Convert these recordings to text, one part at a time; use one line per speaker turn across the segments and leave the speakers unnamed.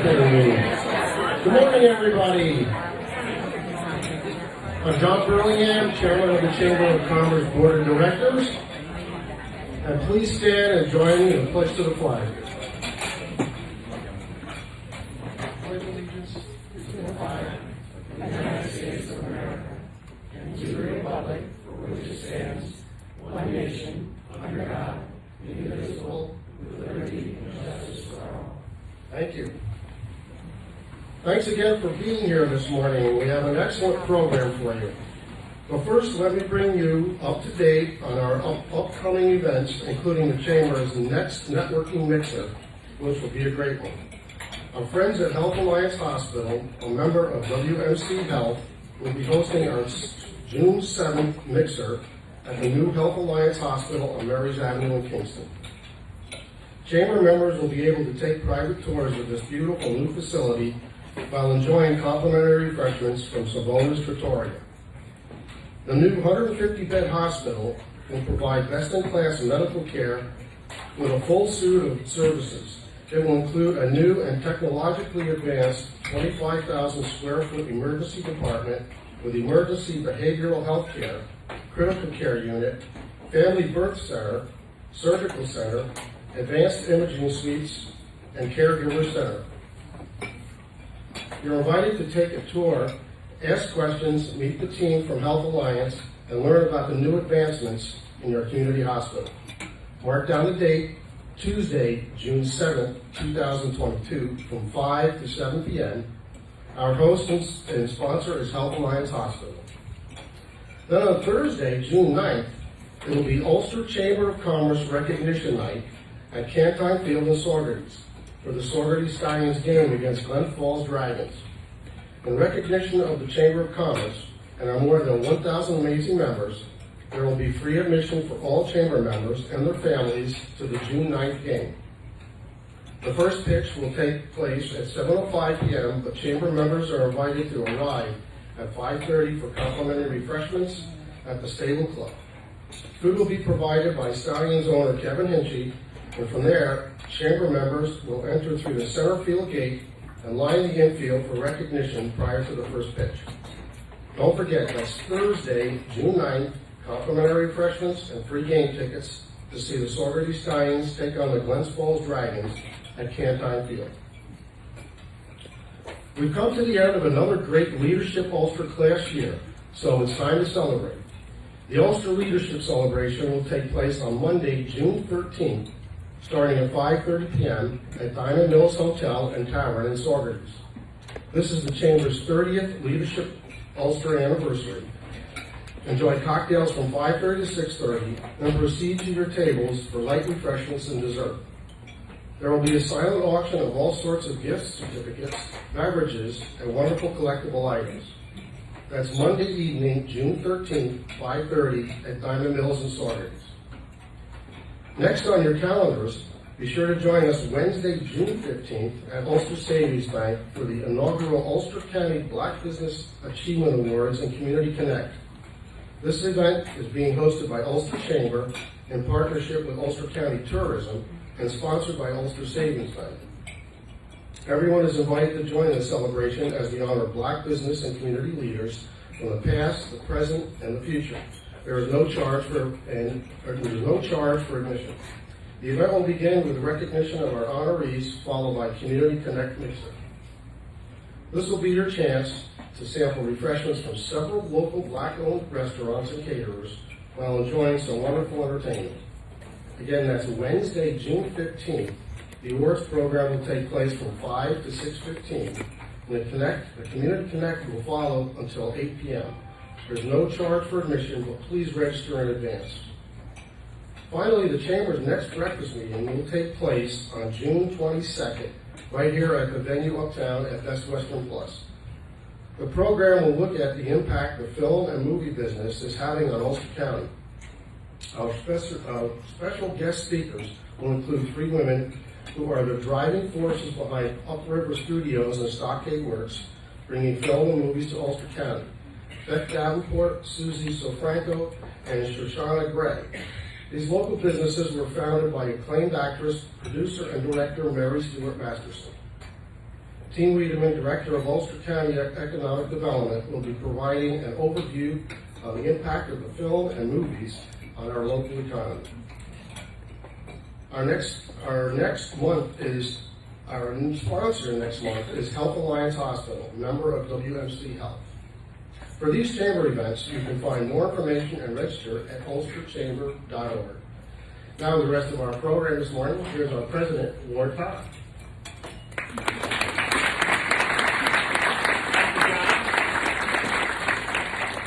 Good morning, everybody. I'm John Burlingham, Chairman of the Chamber of Commerce Board of Directors. And please stand and join me in the pledge to the flag. Pledge allegiance to the flag of the United States of America and to the republic for which it stands, one nation, under God, indivisible, with liberty and justice for all. Thank you. Thanks again for being here this morning. We have an excellent program for you. But first, let me bring you up to date on our upcoming events, including the Chamber's next networking mixer, which will be a great one. Our friends at Health Alliance Hospital, a member of WMC Health, will be hosting our June 7th mixer at the new Health Alliance Hospital on Mary's Avenue in Kingston. Chamber members will be able to take private tours of this beautiful new facility while enjoying complimentary refreshments from Savona's Trattoria. The new 150-bed hospital will provide best-in-class medical care with a full suite of services. It will include a new and technologically advanced 25,000 square foot emergency department with emergency behavioral health care, critical care unit, family birth center, surgical center, advanced imaging suites, and caregiver center. You're invited to take a tour, ask questions, meet the team from Health Alliance, and learn about the new advancements in your community hospital. Mark down the date, Tuesday, June 7th, 2022, from 5 to 7 p.m. Our host and sponsor is Health Alliance Hospital. Then on Thursday, June 9th, it will be Ulster Chamber of Commerce Recognition Night at Cantine Field in Saugerties for the Saugerties Stallions game against Glen Falls Dragons. In recognition of the Chamber of Commerce and our more than 1,000 amazing members, there will be free admission for all Chamber members and their families to the June 9th game. The first pitch will take place at 7:05 p.m., but Chamber members are invited to arrive at 5:30 for complimentary refreshments at the Stable Club. Food will be provided by Stallions owner Kevin Hinchy, and from there, Chamber members will enter through the center field gate and line the infield for recognition prior to the first pitch. Don't forget, that's Thursday, June 9th, complimentary refreshments and free game tickets to see the Saugerties Stallions take on the Glen Falls Dragons at Cantine Field. We've come to the end of another great Leadership Ulster class year, so it's time to celebrate. The Ulster Leadership Celebration will take place on Monday, June 13th, starting at 5:30 p.m. at Diamond Mills Hotel and Tavern in Saugerties. This is the Chamber's 30th Leadership Ulster anniversary. Enjoy cocktails from 5:30 to 6:30, then proceed to your tables for light refreshments and dessert. There will be a silent auction of all sorts of gifts, certificates, beverages, and wonderful collectible items. That's Monday evening, June 13th, 5:30 at Diamond Mills in Saugerties. Next on your calendars, be sure to join us Wednesday, June 15th at Ulster Savings Bank for the inaugural Ulster County Black Business Achievement Awards and Community Connect. This event is being hosted by Ulster Chamber in partnership with Ulster County Tourism and sponsored by Ulster Savings Bank. Everyone is invited to join the celebration as we honor Black business and community leaders from the past, the present, and the future. There is no charge for admission. The event will begin with recognition of our honorees, followed by Community Connect Mixer. This will be your chance to sample refreshments from several local Black-owned restaurants and caterers while enjoying some wonderful entertainment. Again, that's Wednesday, June 15th. The awards program will take place from 5 to 6:15. The Community Connect will follow until 8 p.m. There's no charge for admission, but please register in advance. Finally, the Chamber's next breakfast meeting will take place on June 22nd, right here at the venue uptown at Best Western Plus. The program will look at the impact the film and movie business is having on Ulster County. Our special guest speakers will include 3 women who are the driving forces behind Upriver Studios and Stockade Works, bringing film and movies to Ulster County. Beth Davenport, Susie Sofranco, and Shoshana Gray. These local businesses were founded by acclaimed actress, producer, and director Mary Stuart Masterson.
Team Wiedemann, Director of Ulster County Economic Development, will be providing an overview of the impact of the film and movies on our local economy. Our new sponsor next month is Health Alliance Hospital, a member of WMC Health. For these chamber events, you can find more information and register at ulsterchamber.org. Now the rest of our program this morning, here's our President, Ward Todd.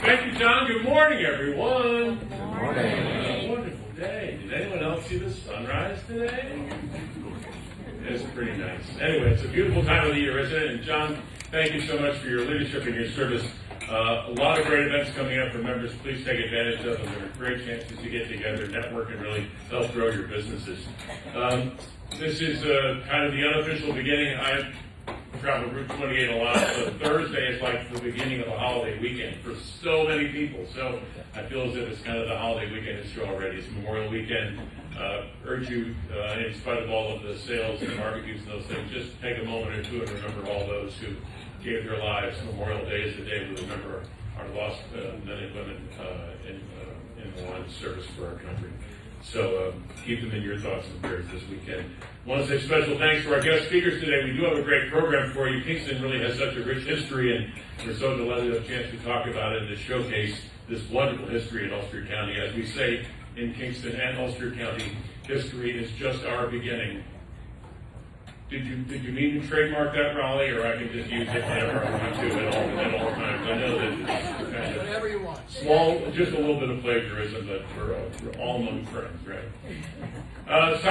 Thank you, John. Good morning, everyone.
Good morning.
What a wonderful day. Did anyone else see the sunrise today? It's pretty nice. Anyway, it's a beautiful time of the year, isn't it? And John, thank you so much for your leadership and your service. A lot of great events coming up for members. Please take advantage of them. They're great chances to get together, network, and really help grow your businesses. This is kind of the unofficial beginning. I travel Route 28 a lot, so Thursday is like the beginning of a holiday weekend for so many people. So I feel as if it's kind of the holiday weekend history already. It's Memorial Weekend. Urge you, in spite of all of the sales and barbecues and those things, just take a moment or two and remember all those who gave their lives. Memorial Day is the day we remember our lost men and women in the line of service for our country. So keep them in your thoughts and prayers this weekend. I want to say special thanks to our guest speakers today. We do have a great program for you. Kingston really has such a rich history, and we're so delighted to have a chance to talk about it and to showcase this wonderful history in Ulster County. As we say in Kingston and Ulster County, history is just our beginning. Did you mean to trademark that, Raleigh, or I can just use it whenever I want to at all times? I know that it's kind of
Whatever you want.
small, just a little bit of plagiarism, but we're all among friends, right? It's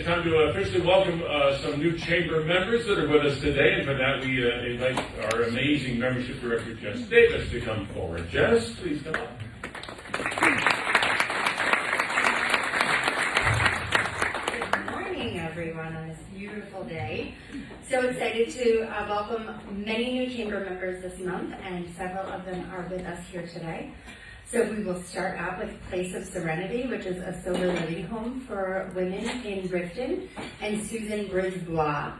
time to officially welcome some new chamber members that are with us today, and for that we invite our amazing membership director, Jess Davis, to come forward. Jess, please come up.
Everyone on this beautiful day. So excited to welcome many new chamber members this month, and several of them are with us here today. So we will start out with Place of Serenity, which is a sober living home for women in Riften, and Susan Brisbois,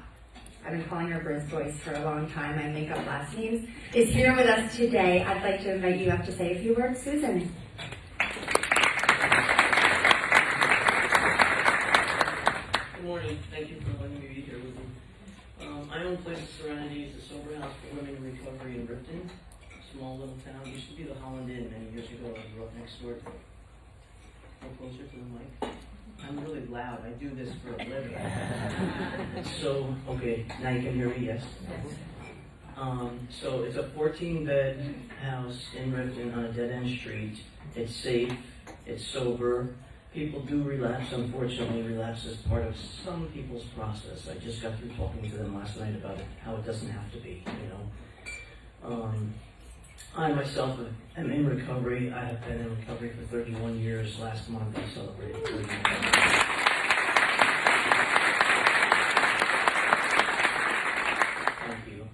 I've been calling her Brisbois for a long time, I make up last names, is here with us today. I'd like to invite you up to say a few words. Susan.
Good morning. Thank you for letting me be here with you. I own Place of Serenity. It's a sober house for women in recovery in Riften, small little town. It used to be the Holland Inn many years ago. I grew up next door. Go closer to the mic. I'm really loud. I do this for a living. So, okay, now you can hear me, yes? So it's a 14-bed house in Riften on a dead-end street. It's safe. It's sober. People do relapse. Unfortunately, relapse is part of some people's process. I just got through talking to them last night about it, how it doesn't have to be, you know. I myself am in recovery. I have been in recovery for 31 years. Last month I celebrated 31 years. Thank you.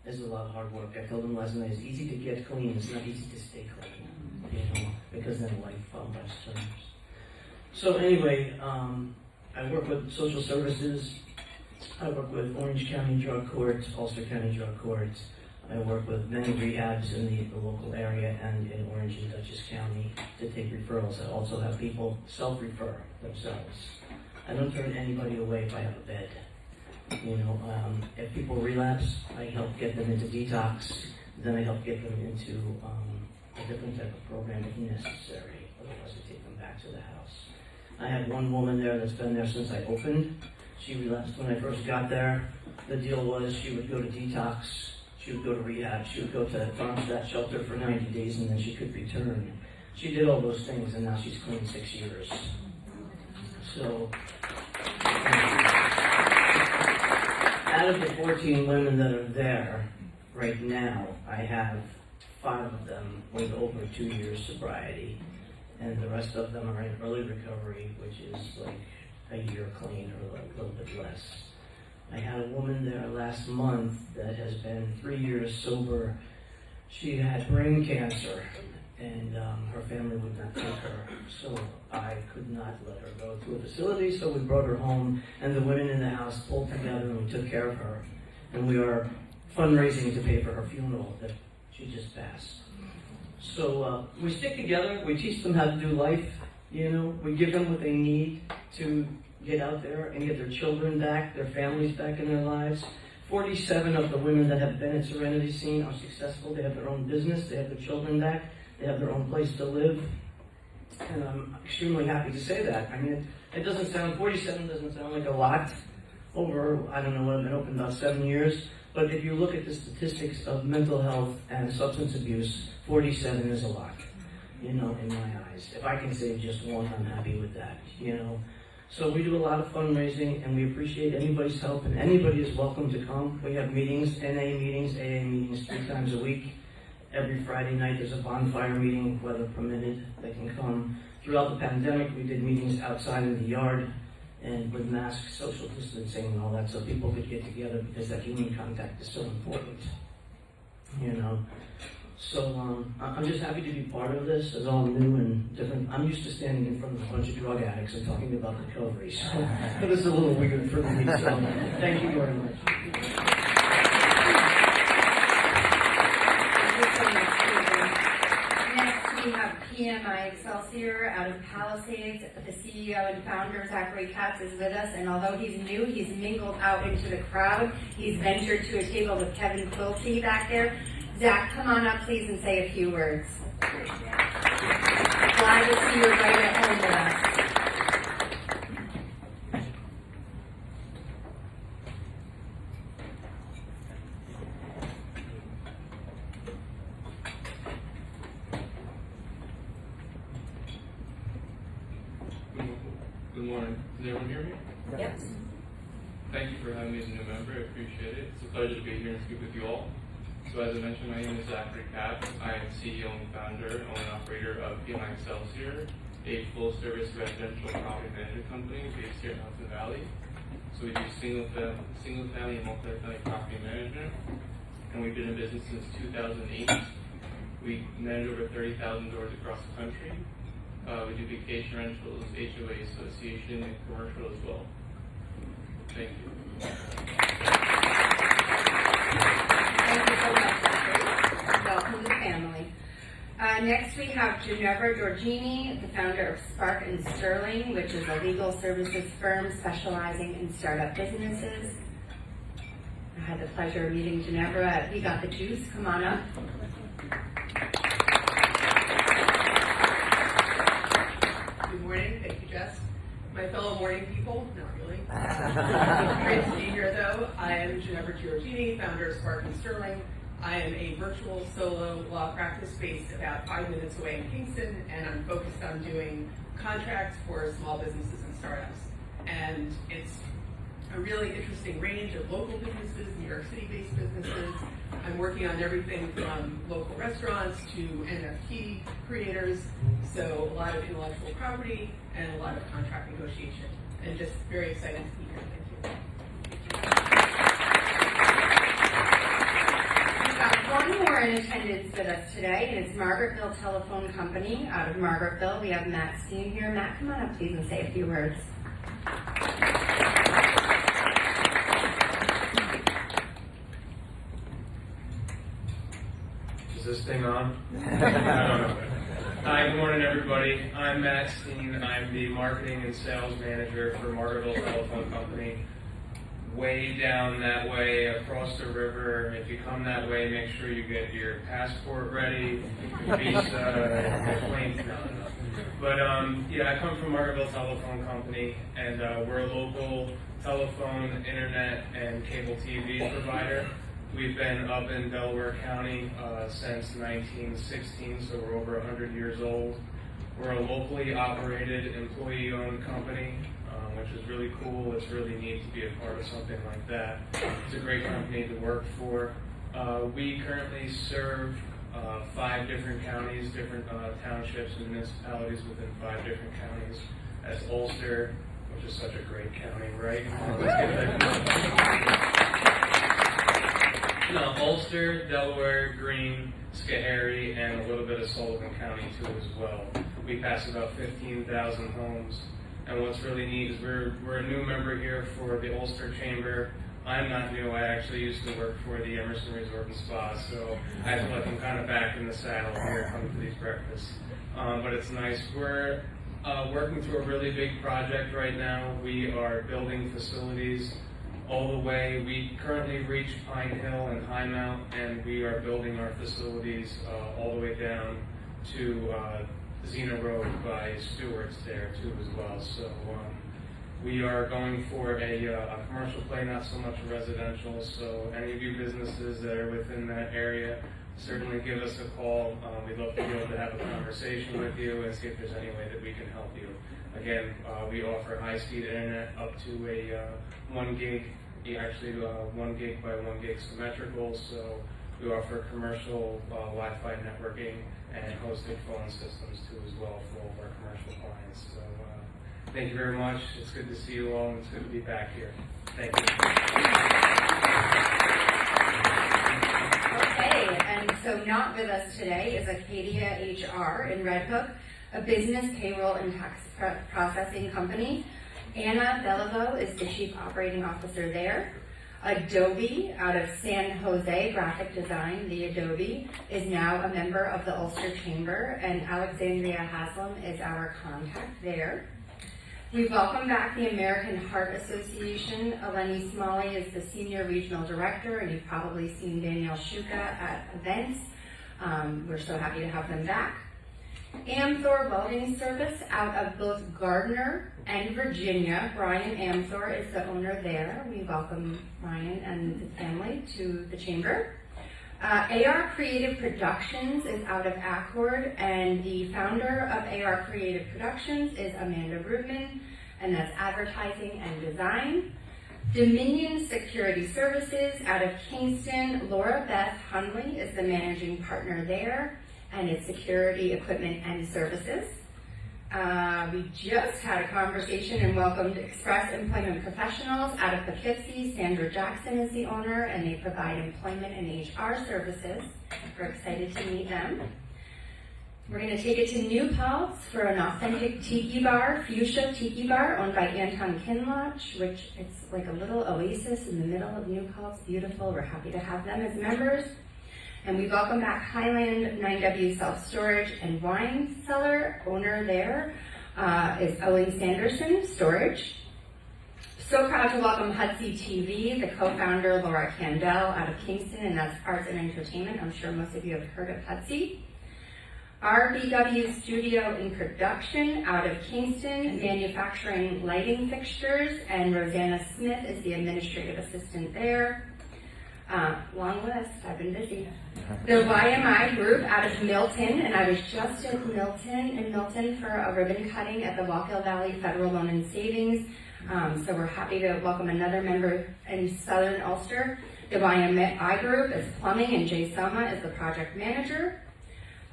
This is a lot of hard work. I told them last night, it's easy to get clean. It's not easy to stay clean, you know, because then life busts terms. So anyway, I work with social services. I work with Orange County Drug Court, Ulster County Drug Court. I work with many rehabs in the local area and in Orange and Dutchess County to take referrals. I also have people self-refer themselves. I don't turn anybody away if I have a bed. You know, if people relapse, I help get them into detox. Then I help get them into a different type of program if necessary. Otherwise, I take them back to the house. I have one woman there that's been there since I opened. She relapsed when I first got there. The deal was she would go to detox, she would go to rehab, she would go to Farmstead shelter for 90 days, and then she could return. She did all those things, and now she's clean 6 years. So, out of the 14 women that are there right now, I have 5 of them with over 2 years sobriety. And the rest of them are in early recovery, which is like a year clean or a little bit less. I had a woman there last month that has been 3 years sober. She had brain cancer, and her family would not take her, so I could not let her go to a facility, so we brought her home, and the women in the house pulled together and we took care of her. and we are fundraising to pay for her funeral that she just passed. So we stick together, we teach them how to do life, we give them what they need to get out there and get their children back, their families back in their lives. 47 of the women that have been at Serenity Scene are successful. They have their own business, they have their children back, they have their own place to live. And I'm extremely happy to say that. I mean, it doesn't sound, 47 doesn't sound like a lot over, I don't know, I've been open about 7 years. But if you look at the statistics of mental health and substance abuse, 47 is a lot, in my eyes. If I can save just one, I'm happy with that, So we do a lot of fundraising, and we appreciate anybody's help, and anybody is welcome to come. We have meetings, NA meetings, AA meetings 3 times a week. Every Friday night there's a bonfire meeting, weather permitted, they can come. Throughout the pandemic, we did meetings outside in the yard, and with masks, social distancing, and all that, so people could get together because that human contact is so important, So I'm just happy to be part of this. It's all new and different. I'm used to standing in front of a bunch of drug addicts and talking about recovery, so this is a little weird for me. So thank you very much.
Next, we have PMI Excelsior out of Palisades. The CEO and founder, Zachary Katz, is with us, and although he's new, he's mingled out into the crowd. He's ventured to a table with Kevin Quilty back there. Zach, come on up, please, and say a few words. Glad to see you right at home with us.
Good morning. Can everyone hear me?
Yep.
Thank you for having me as a new member. I appreciate it. It's a pleasure to be here and speak with you all. So as I mentioned, my name is Zachary Katz. I am CEO and founder, owner and operator of PMI Excelsior, a full-service residential property management company based here in Hudson Valley. So we do single-family and multi-family property management, and we've been in business since 2008. We manage over 30,000 doors across the country. We do vacation rentals, HOA association, and commercial as well. Thank you.
Thank you so much, Zachary. Welcome to the family. Next, we have Ginevra Giorgini, the founder of Spark and Sterling, which is a legal services firm specializing in startup businesses. I had the pleasure of meeting Ginevra at We Got the Juice. Come on up.
Good morning. Thank you, Jess. My fellow morning people, not really. Great to be here, though. I am Ginevra Giorgini, founder of Spark and Sterling. I am a virtual solo law practice based about 5 minutes away in Kingston, and I'm focused on doing contracts for small businesses and startups. And it's a really interesting range of local businesses, New York City-based businesses. I'm working on everything from local restaurants to NFT creators, so a lot of intellectual property and a lot of contract negotiation. And just very excited to be here. Thank you.
We've got one more in attendance with us today, and it's Margaretville Telephone Company out of Margaretville. We have Matt Steen here. Matt, come on up, please, and say a few words.
Is this thing on? I don't know. Hi, good morning, everybody. I'm Matt Steen. I'm the marketing and sales manager for Margaretville Telephone Company. Way down that way, across the river. If you come that way, make sure you get your passport ready, your visa, plane. No. But yeah, I come from Margaretville Telephone Company, and we're a local telephone, internet, and cable TV provider. We've been up in Delaware County since 1916, so we're over 100 years old. We're a locally operated, employee-owned company, which is really cool. It's really neat to be a part of something like that. It's a great company to work for. We currently serve 5 different counties, different townships and municipalities within 5 different counties. That's Ulster, which is such a great county, right? No, Ulster, Delaware, Greene, Schoharie, and a little bit of Sullivan County too as well. We pass about 15,000 homes. And what's really neat is we're a new member here for the Ulster Chamber. I'm not new. I actually used to work for the Emerson Resort and Spa, so I feel like I'm kind of back in the saddle here coming to these breakfasts. But it's nice. We're working through a really big project right now. We are building facilities all the way. We currently reach Pine Hill and High Mount, and we are building our facilities all the way down to Xena Road by Stewart's there too as well. So we are going for a commercial play, not so much residential. So any of you businesses that are within that area, certainly give us a call. We'd love to be able to have a conversation with you and see if there's any way that we can help you. Again, we offer high-speed internet up to a 1 gig, actually 1 gig by 1 gig symmetrical. So we offer commercial Wi-Fi networking and hosted phone systems too as well for all of our commercial clients. So thank you very much. It's good to see you all, and it's good to be back here. Thank you.
Okay, and so not with us today is Acadia HR in Red Hook, a business payroll and tax processing company. Anna Beliveau is the Chief Operating Officer there. Adobe out of San Jose, graphic design, the Adobe, is now a member of the Ulster Chamber, and Alexandria Haslam is our contact there. We welcome back the American Heart Association. Eleni Smalley is the Senior Regional Director, and you've probably seen Danielle Shuka at events. We're so happy to have them back. Amthor Welding Service out of both Gardner and Virginia. Brian Amthor is the owner there. We welcome Brian and his family to the Chamber. AR Creative Productions is out of Accord, and the founder of AR Creative Productions is Amanda Rubin, and that's advertising and design. Dominion Security Services out of Kingston, Laura Beth Hundley is the managing partner there, and it's security equipment and services. We just had a conversation and welcomed Express Employment Professionals out of Poughkeepsie. Sandra Jackson is the owner, and they provide employment and HR services. We're excited to meet them. We're going to take it to New Paltz for an authentic tiki bar, Fuchsia Tiki Bar, owned by Anton Kinloch, which it's like a little oasis in the middle of New Paltz. Beautiful. We're happy to have them as members. And we welcome back Highland 9W Self-Storage and Wine Cellar. Owner there is Owen Sanderson, Storage. So proud to welcome Hudsey TV, the co-founder Laura Candell out of Kingston, and that's arts and entertainment. I'm sure most of you have heard of Hudsey. RBW Studio and Production out of Kingston, manufacturing lighting fixtures, and Rosanna Smith is the administrative assistant there. Long list, I've been busy. The YMI group out of Milton, and I was just in Milton for a ribbon cutting at the Wallkill Valley Federal Loan and Savings. So we're happy to welcome another member in Southern Ulster. The YMI group is plumbing, and Jay Selma is the project manager.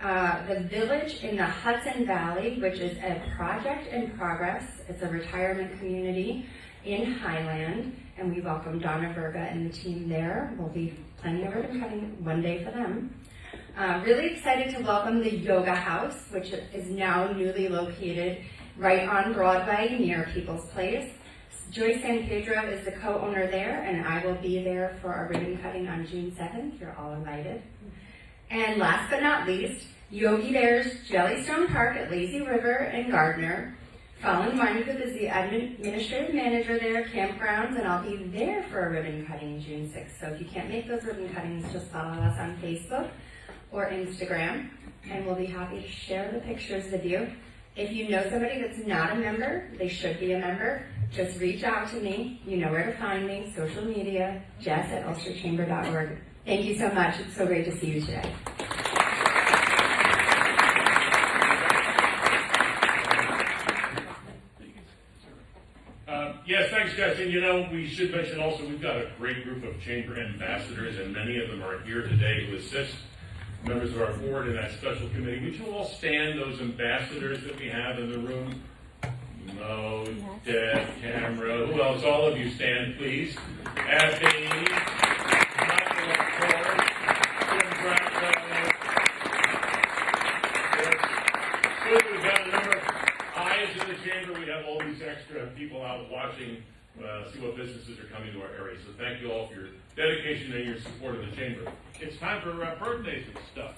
The Village in the Hudson Valley, which is a project in progress. It's a retirement community in Highland, and we welcome Donna Verga and the team there. We'll be planning a ribbon cutting one day for them. Really excited to welcome the Yoga House, which is now newly located right on Broadway near People's Place. Joyce San Pedro is the co-owner there, and I will be there for our ribbon cutting on June 7th. You're all invited. And last but not least, Yogi Bear's Jellystone Park at Lazy River in Gardner. Fallon Weinkuth is the administrative manager there, campgrounds, and I'll be there for a ribbon cutting June 6th. So if you can't make those ribbon cuttings, just follow us on Facebook or Instagram, and we'll be happy to share the pictures with you. If you know somebody that's not a member, they should be a member, just reach out to me. You know where to find me, social media, jess@ulsterchamber.org. Thank you so much. It's so great to see you today.
Yes, thanks, Jess. And you know, we should mention also we've got a great group of chamber ambassadors, and many of them are here today to assist members of our board in that special committee. Would you all stand, those ambassadors that we have in the room? Mo, Deb, Camera, who else? All of you stand, please. Abby, Michael, of course, Jim Bradshaw. Good, we've got a number of eyes in the chamber. We have all these extra people out watching, see what businesses are coming to our area. So thank you all for your dedication and your support of the chamber. It's time for birthdays and stuff.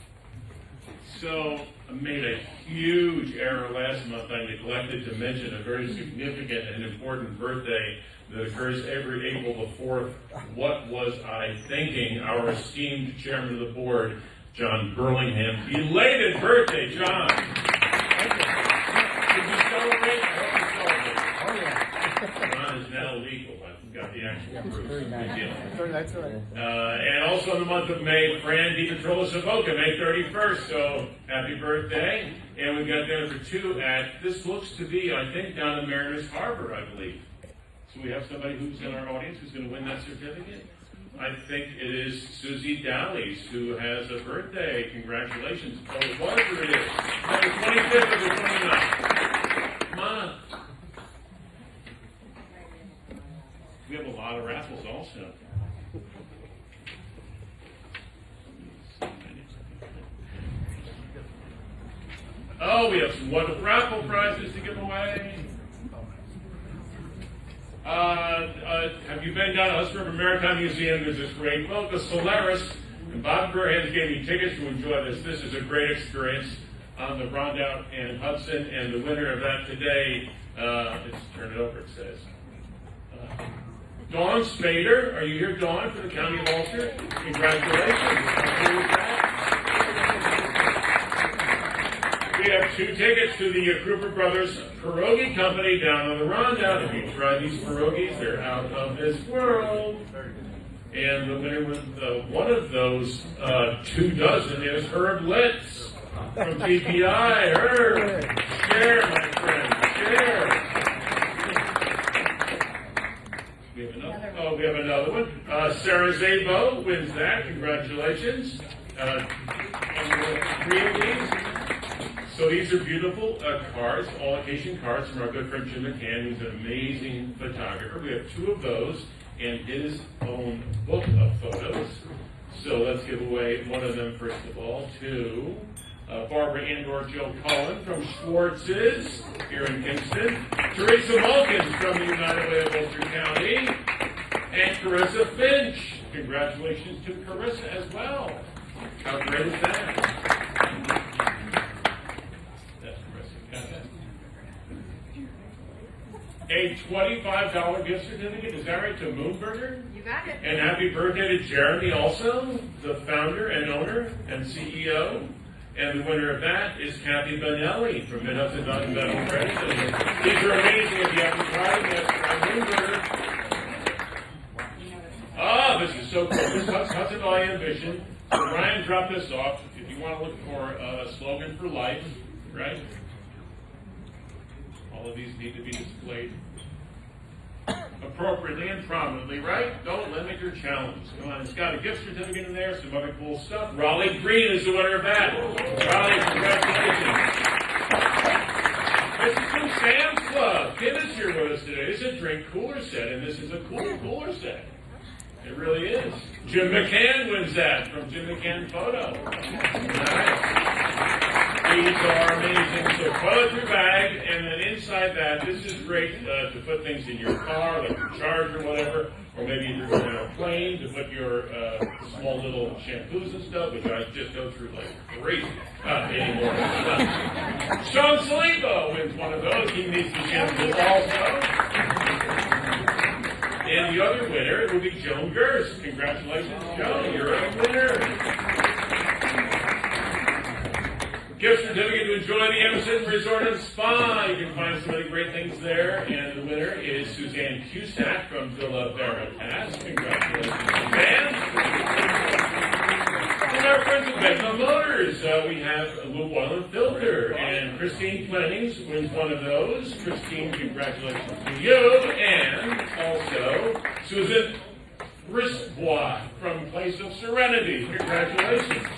So I made a huge error last month. I neglected to mention a very significant and important birthday that occurs every April the 4th. What was I thinking? Our esteemed chairman of the board, John Burlingham. Belated birthday, John. Did you celebrate? I hope you celebrate.
Oh, yeah.
John is now legal. I've got the actual proof.
Very
Big
nice.
deal.
That's right.
And also in the month of May, Fran DiPetrola Savoca, May 31st. So happy birthday. And we've got dinner for two at, this looks to be, I think, down in Mariners Harbor, I believe. So we have somebody who's in our audience who's going to win that certificate. I think it is Susie Dallies who has a birthday. Congratulations. Oh, it was or it is? No, the 25th or the 29th. Come on. We have a lot of raffles also. Oh, we have some wonderful raffle prizes to give away. Have you been down to Ulster Maritime Museum? There's this great boat, the Solaris, and Bob Burhans gave me tickets to enjoy this. This is a great experience on the Rondout and Hudson, and the winner of that today, let's turn it over, it says. Dawn Spader, are you here, Dawn, for the County of Ulster? Congratulations. We have 2 tickets to the Kruper Brothers Pierogi Company down on the Rondout. If you try these pierogies, they're out of this world. And the winner with one of those 2 dozen is Herb Litz from TPI. Herb, share, my friend, share. We have another one. Sarah Zabo wins that. Congratulations. And 3 of these. So these are beautiful cards, all occasion cards from our good friend Jim McCann, who's an amazing photographer. We have 2 of those and his own book of photos. So let's give away one of them first of all to Barbara and/or Jill Cullen from Schwartz's here in Kingston, Teresa Mulkins from the United Way of Ulster County, and Carissa Finch. Congratulations to Carissa as well. How great is that? That's Carissa. Got that. A $25 gift certificate, is that right, to Moonburger?
You got it.
And happy birthday to Jeremy also, the founder and owner and CEO. And the winner of that is Kathy Benelli from Mid-Hudson Dunkin' Medical Credit. These are amazing if you haven't tried them. That's Moonburger. Ah, this is so cool. This is Hudson Valley Ambition. So Ryan dropped this off. If you want to look for a slogan for life, right? All of these need to be displayed appropriately and prominently, right? Don't limit your challenge. Come on, it's got a gift certificate in there, some other cool stuff. Raleigh Green is the winner of that. Raleigh, congratulations. This is from Sam's Club. Kim is here with us today. This is a drink cooler set, and this is a cooler set. It really is. Jim McCann wins that from Jim McCann Photo. Nice. These are amazing. So toiletry bag, and then inside that, this is great to put things in your car, like your charger or whatever, or maybe if you're going on a plane to put your small little shampoos and stuff, which I just go through like crazy anymore. Sean Saliba wins one of those. He needs the shampoos also. And the other winner will be Joan Gerst. Congratulations, Joan. You're a winner. Gift certificate to enjoy the Emerson Resort and Spa. You can find some really great things there. And the winner is Suzanne Cusack from Villa Veritas. Congratulations, Suzanne. And our friends at Bedlam Motors. We have a Lube Oil and Filter. And Christine Plennings wins one of those. Christine, congratulations to you. And also Susan Brisbois from Place of Serenity. Congratulations.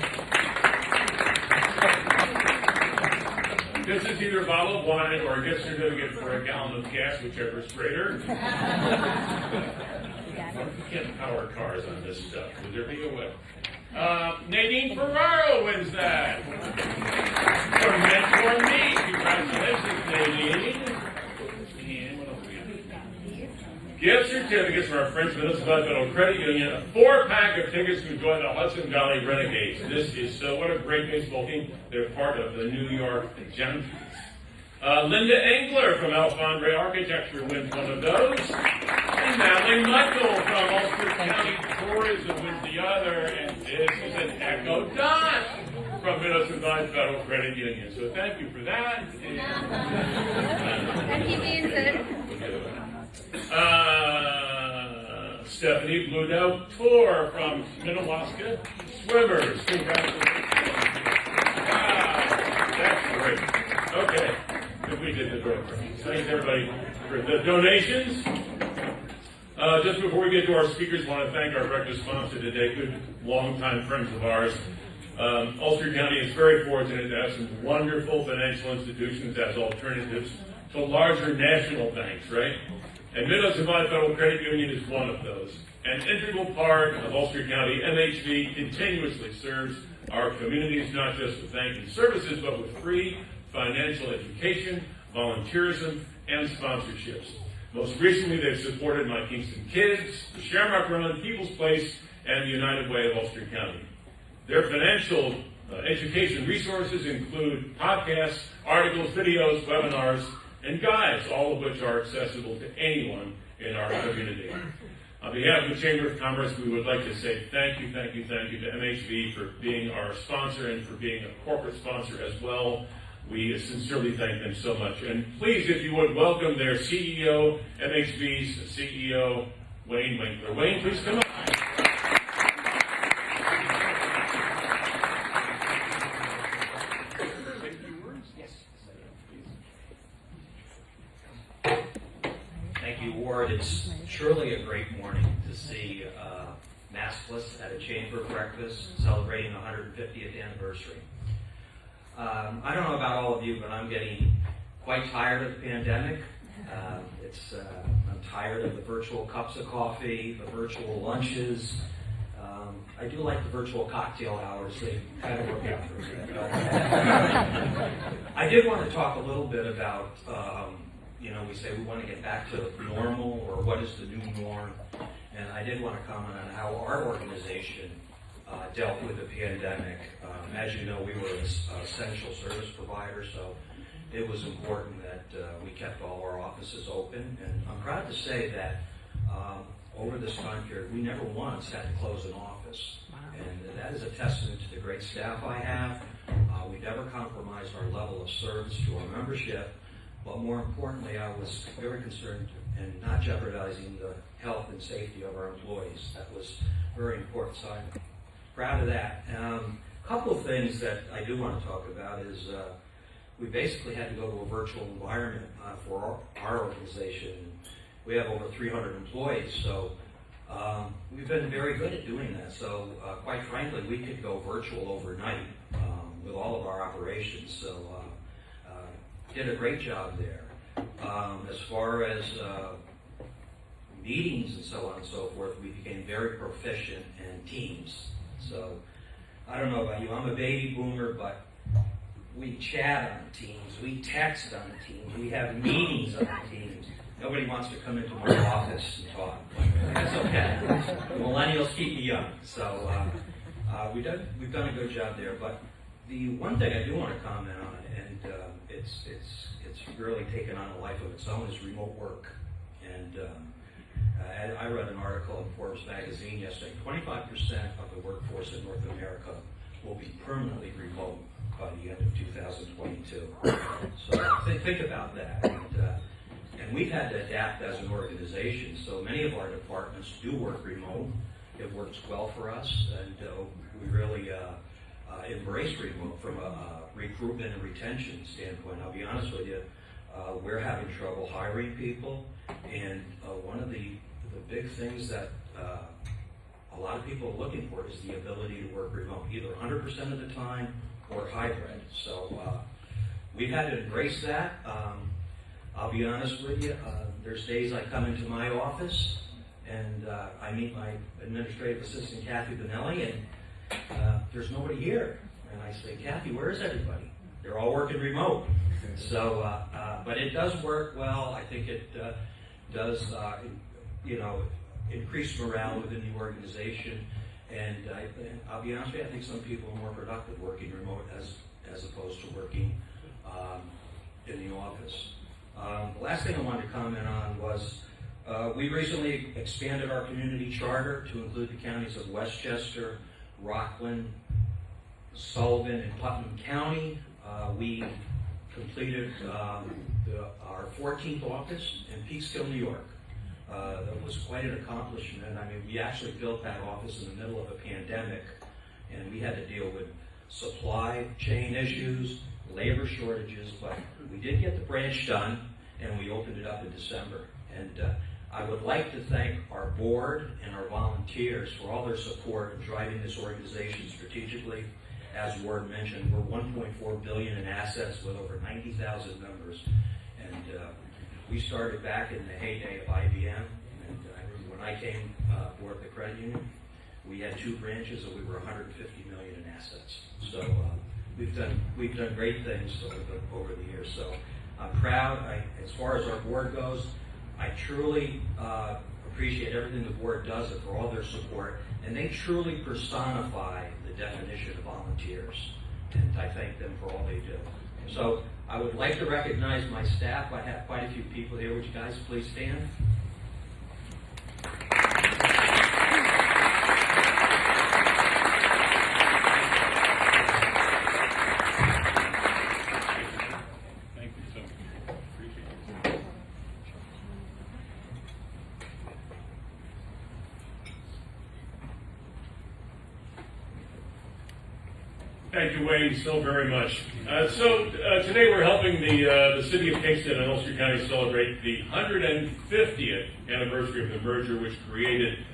This is either a bottle of wine or a gift certificate for a gallon of gas, whichever is greater. You can't power cars on this stuff. Would there be a way? Nadine Ferraro wins that. From Mentor Me. Congratulations, Nadine. And what else do we have? gift certificates from our friends Minnesota Federal Credit Union, a 4-pack of tickets to enjoy the Hudson Valley Renegades. This is so, what a great baseball team. They're part of the New York Giants. Linda Engler from Alfondre Architecture wins one of those. And Natalie Michael from Ulster County Tourism wins the other. And this is an Echo Dot from Minnesota Federal Credit Union. So thank you for that.
And he means it.
Stephanie Bludow Tour from Minnewaska Swimmers. Congratulations. Wow, that's great. Okay, we did the door. Thanks everybody for the donations. Just before we get to our speakers, I want to thank our breakfast sponsor today, good longtime friends of ours. Ulster County is very fortunate to have some wonderful financial institutions as alternatives to larger national banks, right? And Minnesota Federal Credit Union is one of those. An integral part of Ulster County, MHV continuously serves our communities not just with banking services, but with free financial education, volunteerism, and sponsorships. Most recently, they've supported My Kingston Kids, the Shamrock Run, People's Place, and the United Way of Ulster County. Their financial education resources include podcasts, articles, videos, webinars, and guides, all of which are accessible to anyone in our community. On behalf of the Chamber of Commerce, we would like to say thank you to MHV for being our sponsor and for being a corporate sponsor as well. We sincerely thank them so much. And please, if you would, welcome their CEO, MHV's CEO, Wayne Winkler. Wayne, please come up.
Thank you, Ward. It's surely a great morning to see maskless at a chamber breakfast celebrating the 150th anniversary. I don't know about all of you, but I'm getting quite tired of the pandemic. I'm tired of the virtual cups of coffee, the virtual lunches. I do like the virtual cocktail hours. They kind of work out for me. I did want to talk a little bit about we say we want to get back to normal, or what is the new norm. And I did want to comment on how our organization dealt with the pandemic. As you know, we were an essential service provider, so it was important that we kept all our offices open. And I'm proud to say that over this time period, we never once had to close an office. And that is a testament to the great staff I have. We never compromised our level of service to our membership. But more importantly, I was very concerned in not jeopardizing the health and safety of our employees. That was very important, so I'm proud of that. A couple of things that I do want to talk about is we basically had to go to a virtual environment for our organization. We have over 300 employees, so we've been very good at doing that. So quite frankly, we could go virtual overnight with all of our operations. So did a great job there. As far as meetings and so on and so forth, we became very proficient in Teams. So I don't know about you, I'm a baby boomer, but we chat on Teams, we text on Teams, we have meetings on Teams. Nobody wants to come into my office and talk. That's okay. The millennials keep me young. So we've done a good job there. But the one thing I do want to comment on, and it's really taken on a life of its own, is remote work. And I read an article in Forbes magazine yesterday. 25% of the workforce in North America will be permanently remote by the end of 2022. So think about that. And we've had to adapt as an organization. So many of our departments do work remote. It works well for us, and we really embrace remote from a recruitment and retention standpoint. I'll be honest with you, we're having trouble hiring people, and one of the big things that a lot of people are looking for is the ability to work remote, either 100% of the time or hybrid. So we've had to embrace that. I'll be honest with you, there's days I come into my office and I meet my administrative assistant, Kathy Benelli, and there's nobody here. And I say, Kathy, where is everybody? They're all working remote. So, but it does work well. I think it does increase morale within the organization. And I'll be honest with you, I think some people are more productive working remote as opposed to working in the office. The last thing I wanted to comment on was we recently expanded our community charter to include the counties of Westchester, Rockland, Sullivan, and Putnam County. We completed our 14th office in Peekskill, New York. That was quite an accomplishment. I mean, we actually built that office in the middle of a pandemic, and we had to deal with supply chain issues, labor shortages, but we did get the branch done, and we opened it up in December. And I would like to thank our board and our volunteers for all their support in driving this organization strategically. As Ward mentioned, we're $1.4 billion in assets with over 90,000 members. And we started back in the heyday of IBM. And I remember when I came aboard the credit union, we had 2 branches and we were $150 million in assets. So we've done great things over the years. So I'm proud. As far as our board goes, I truly appreciate everything the board does and for all their support. And they truly personify the definition of volunteers. And I thank them for all they do. So I would like to recognize my staff. I have quite a few people here. Would you guys please stand?
Thank you so much. Appreciate it. Thank you, Wayne, so very much. Today we're helping the city of Kingston and Ulster County celebrate the 150th anniversary of the merger, which created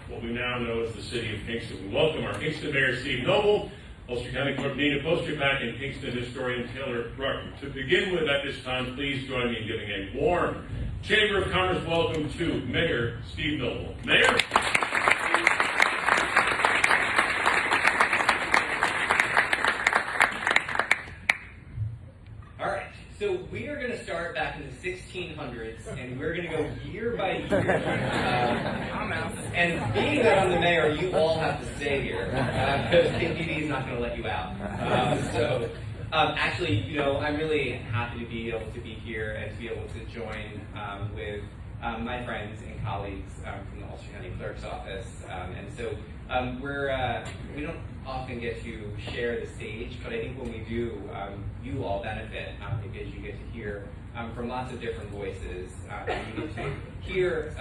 what we now know as the city of Kingston. We welcome our Kingston Mayor, Steve Noble, Ulster County Clerk Nina Postyapak, and Kingston historian Taylor Bruckner. To begin with, at this time, please join me in giving a warm Chamber of Commerce welcome to Mayor Steve Noble. Mayor.
So we are going to start back in the 1600s, and we're going to go year by year. And being that I'm the mayor, you all have to stay here, because KPD is not going to let you out. Actually, I'm really happy to be able to be here and to be able to join with my friends and colleagues from the Ulster County Clerk's Office. We don't often get to share the stage, but I think when we do, you all benefit because you get to hear from lots of different voices. You get to hear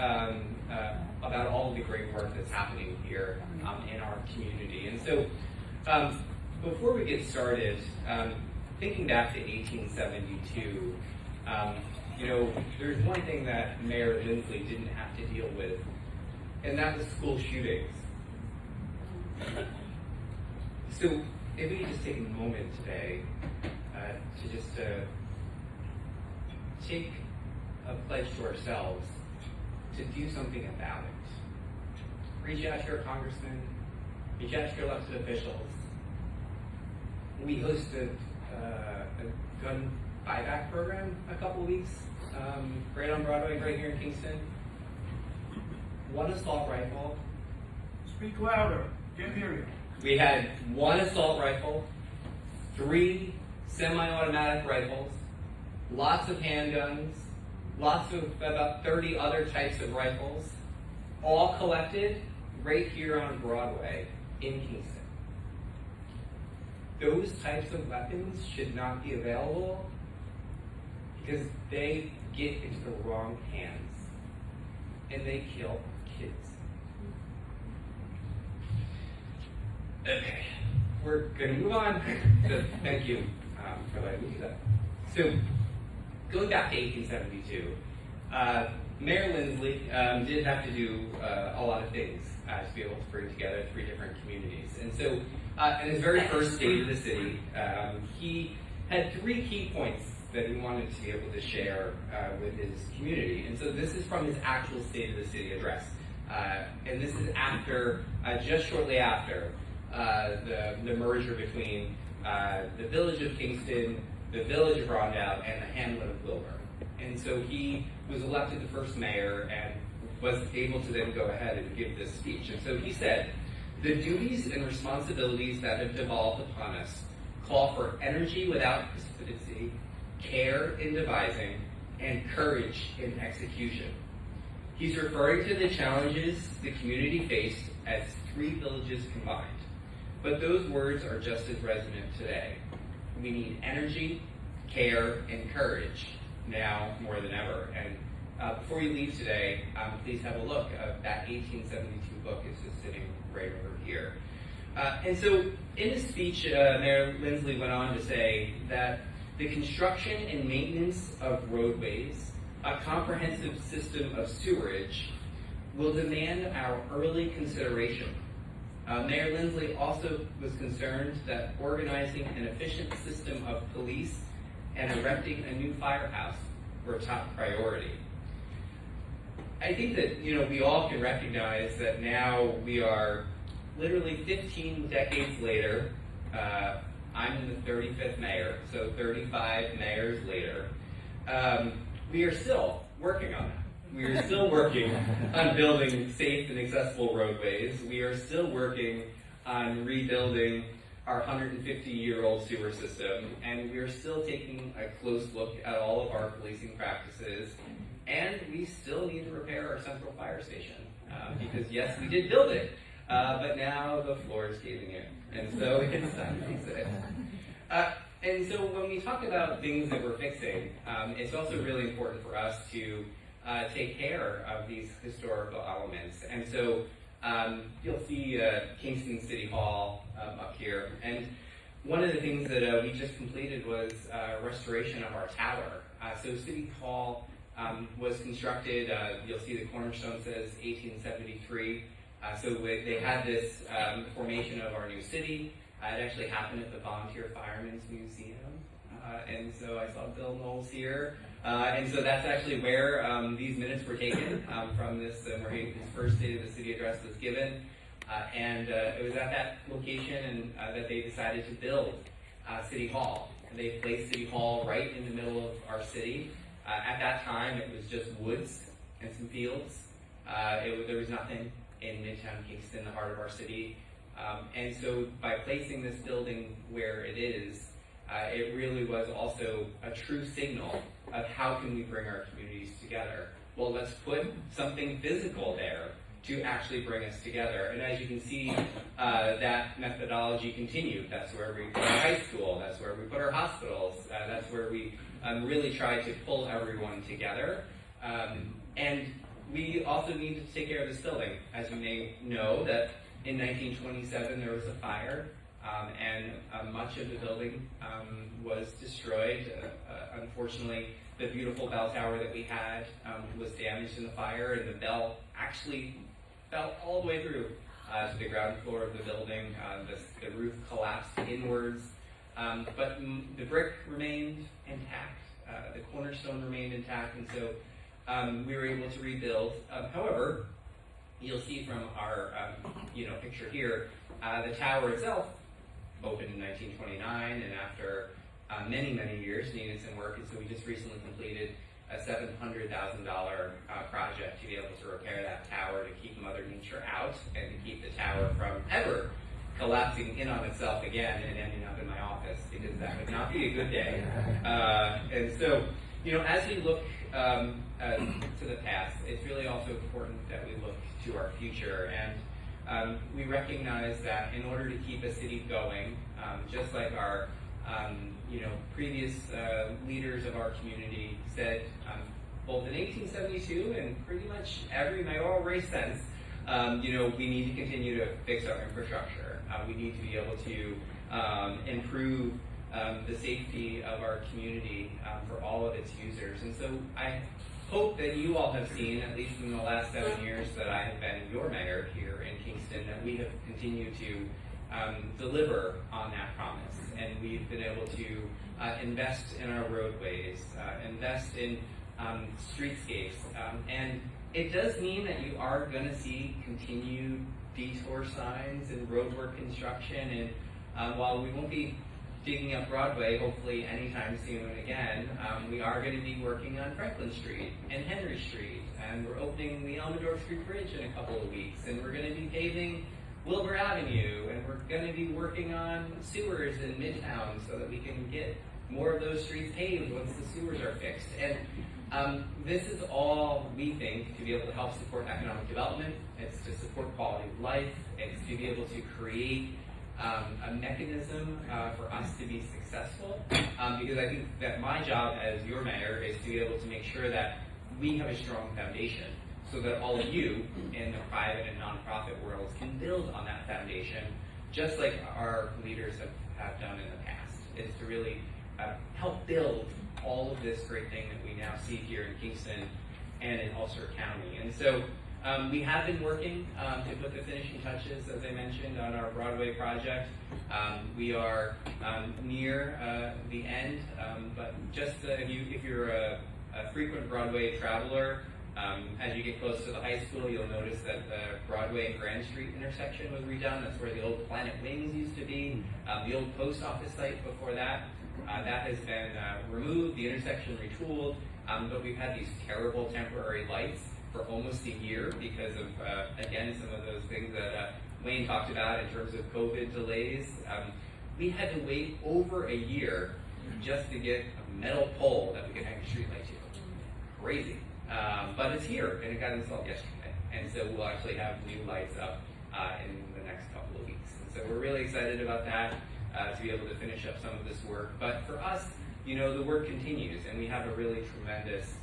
about all of the great work that's happening here in our community. And so, before we get started, thinking back to 1872, there's one thing that Mayor Lindsley didn't have to deal with, and that was school shootings. So if we could just take a moment today to just take a pledge to ourselves to do something about it. Reach out to your congressman, reach out to your elected officials. We hosted a gun buyback program a couple weeks, right on Broadway, right here in Kingston. 1 assault rifle.
Speak louder. Can't hear you.
We had 1 assault rifle, 3 semi-automatic rifles, lots of handguns, lots of about 30 other types of rifles, all collected right here on Broadway in Kingston. Those types of weapons should not be available because they get into the wrong hands and they kill kids. Okay, we're going to move on. So thank you for letting me do that. So, going back to 1872, Mayor Lindsley did have to do a lot of things to be able to bring together 3 different communities. And so, in his very first State of the City, he had 3 key points that he wanted to be able to share with his community. And so this is from his actual State of the City address. And this is after, just shortly after, the merger between the village of Kingston, the village of Rondout, and the hamlet of Wilbur. And so he was elected the first mayor, and was able to then go ahead and give this speech. And so he said, "The duties and responsibilities that have devolved upon us call for energy without precipitancy, care in devising, and courage in execution." He's referring to the challenges the community faced as 3 villages combined. But those words are just as resonant today. We need energy, care, and courage now more than ever. And before you leave today, please have a look. That 1872 book is just sitting right over here. And so in his speech, Mayor Lindsley went on to say that the construction and maintenance of roadways, a comprehensive system of sewerage, will demand our early consideration. Mayor Lindsley also was concerned that organizing an efficient system of police and erecting a new firehouse were top priority. I think that, we all can recognize that now we are literally 15 decades later. I'm in the 35th mayor, so 35 mayors later. We are still working on that. We are still working on building safe and accessible roadways. We are still working on rebuilding our 150-year-old sewer system, and we are still taking a close look at all of our policing practices, and we still need to repair our central fire station, because yes, we did build it, but now the floor is caving in, and so it's time to fix it. And so when we talk about things that we're fixing, it's also really important for us to take care of these historical elements. And so you'll see Kingston City Hall up here. And one of the things that we just completed was restoration of our tower. So City Hall was constructed, you'll see the cornerstone says 1873. So they had this formation of our new city. It actually happened at the Volunteer Firemen's Museum. And so I saw Bill Knowles here. And so that's actually where these minutes were taken from this, where his first State of the City address was given. And it was at that location and that they decided to build City Hall. And they placed City Hall right in the middle of our city. At that time, it was just woods and some fields. There was nothing in Midtown Kingston, the heart of our city. And so by placing this building where it is, it really was also a true signal of how can we bring our communities together. Well, let's put something physical there to actually bring us together. And as you can see, that methodology continued. That's where we put our high school, that's where we put our hospitals, that's where we really tried to pull everyone together. And we also needed to take care of this building. As you may know, that in 1927 there was a fire, and much of the building was destroyed. Unfortunately, the beautiful bell tower that we had was damaged in the fire, and the bell actually fell all the way through to the ground floor of the building. The roof collapsed inwards, but the brick remained intact. The cornerstone remained intact, and so we were able to rebuild. However, you'll see from our picture here, the tower itself opened in 1929, and after many, many years needed some work, and so we just recently completed a $700,000 project to be able to repair that tower, to keep Mother Nature out, and to keep the tower from ever collapsing in on itself again and ending up in my office, because that would not be a good day. And so, as we look to the past, it's really also important that we look to our future, and we recognize that in order to keep a city going, just like our previous leaders of our community said, both in 1872 and pretty much every mayoral race since, we need to continue to fix our infrastructure. We need to be able to improve the safety of our community for all of its users. And so I hope that you all have seen, at least in the last 7 years that I have been your mayor here in Kingston, that we have continued to deliver on that promise. And we've been able to invest in our roadways, invest in streetscapes. And it does mean that you are going to see continued detour signs and roadwork construction. And while we won't be digging up Broadway, hopefully anytime soon again, we are going to be working on Franklin Street and Henry Street, and we're opening the Elmendorf Street Bridge in a couple of weeks, and we're going to be paving Wilbur Avenue, and we're going to be working on sewers in Midtown so that we can get more of those streets paved once the sewers are fixed. And this is all, we think, to be able to help support economic development. It's to support quality of life. It's to be able to create a mechanism for us to be successful. Because I think that my job as your mayor is to be able to make sure that we have a strong foundation so that all of you in the private and nonprofit worlds can build on that foundation, just like our leaders have done in the past. Is to really help build all of this great thing that we now see here in Kingston and in Ulster County. And so we have been working to put the finishing touches, as I mentioned, on our Broadway project. We are near the end, but just if you're a frequent Broadway traveler, as you get close to the high school, you'll notice that the Broadway and Grand Street intersection was redone. That's where the old Planet Wings used to be. The old post office site before that, that has been removed, the intersection retooled, but we've had these terrible temporary lights for almost a year because of, again, some of those things that Wayne talked about in terms of COVID delays. We had to wait over a year just to get a metal pole that we could hang a street light to. Crazy. But it's here, and it got installed yesterday. And so we'll actually have new lights up in the next couple of weeks. And so we're really excited about that, to be able to finish up some of this work. But for us, you know, the work continues, and we have a really tremendous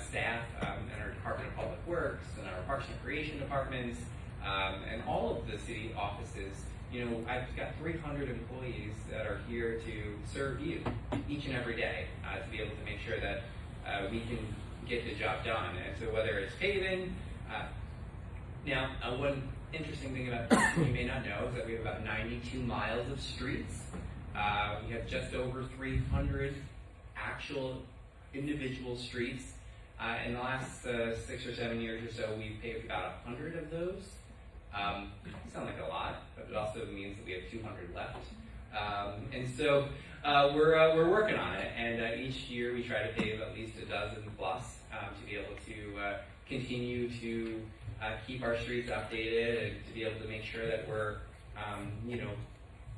staff in our Department of Public Works and our Parks and Recreation departments, and all of the city offices. You know, I've got 300 employees that are here to serve you each and every day, to be able to make sure that we can get the job done. And so whether it's paving, now one interesting thing about this you may not know is that we have about 92 miles of streets. We have just over 300 actual individual streets. In the last 6 or 7 years or so, we've paved about 100 of those. It sounds like a lot, but it also means that we have 200 left. And so we're working on it, and each year we try to pave at least a dozen plus to be able to continue to keep our streets updated and to be able to make sure that we're, you know,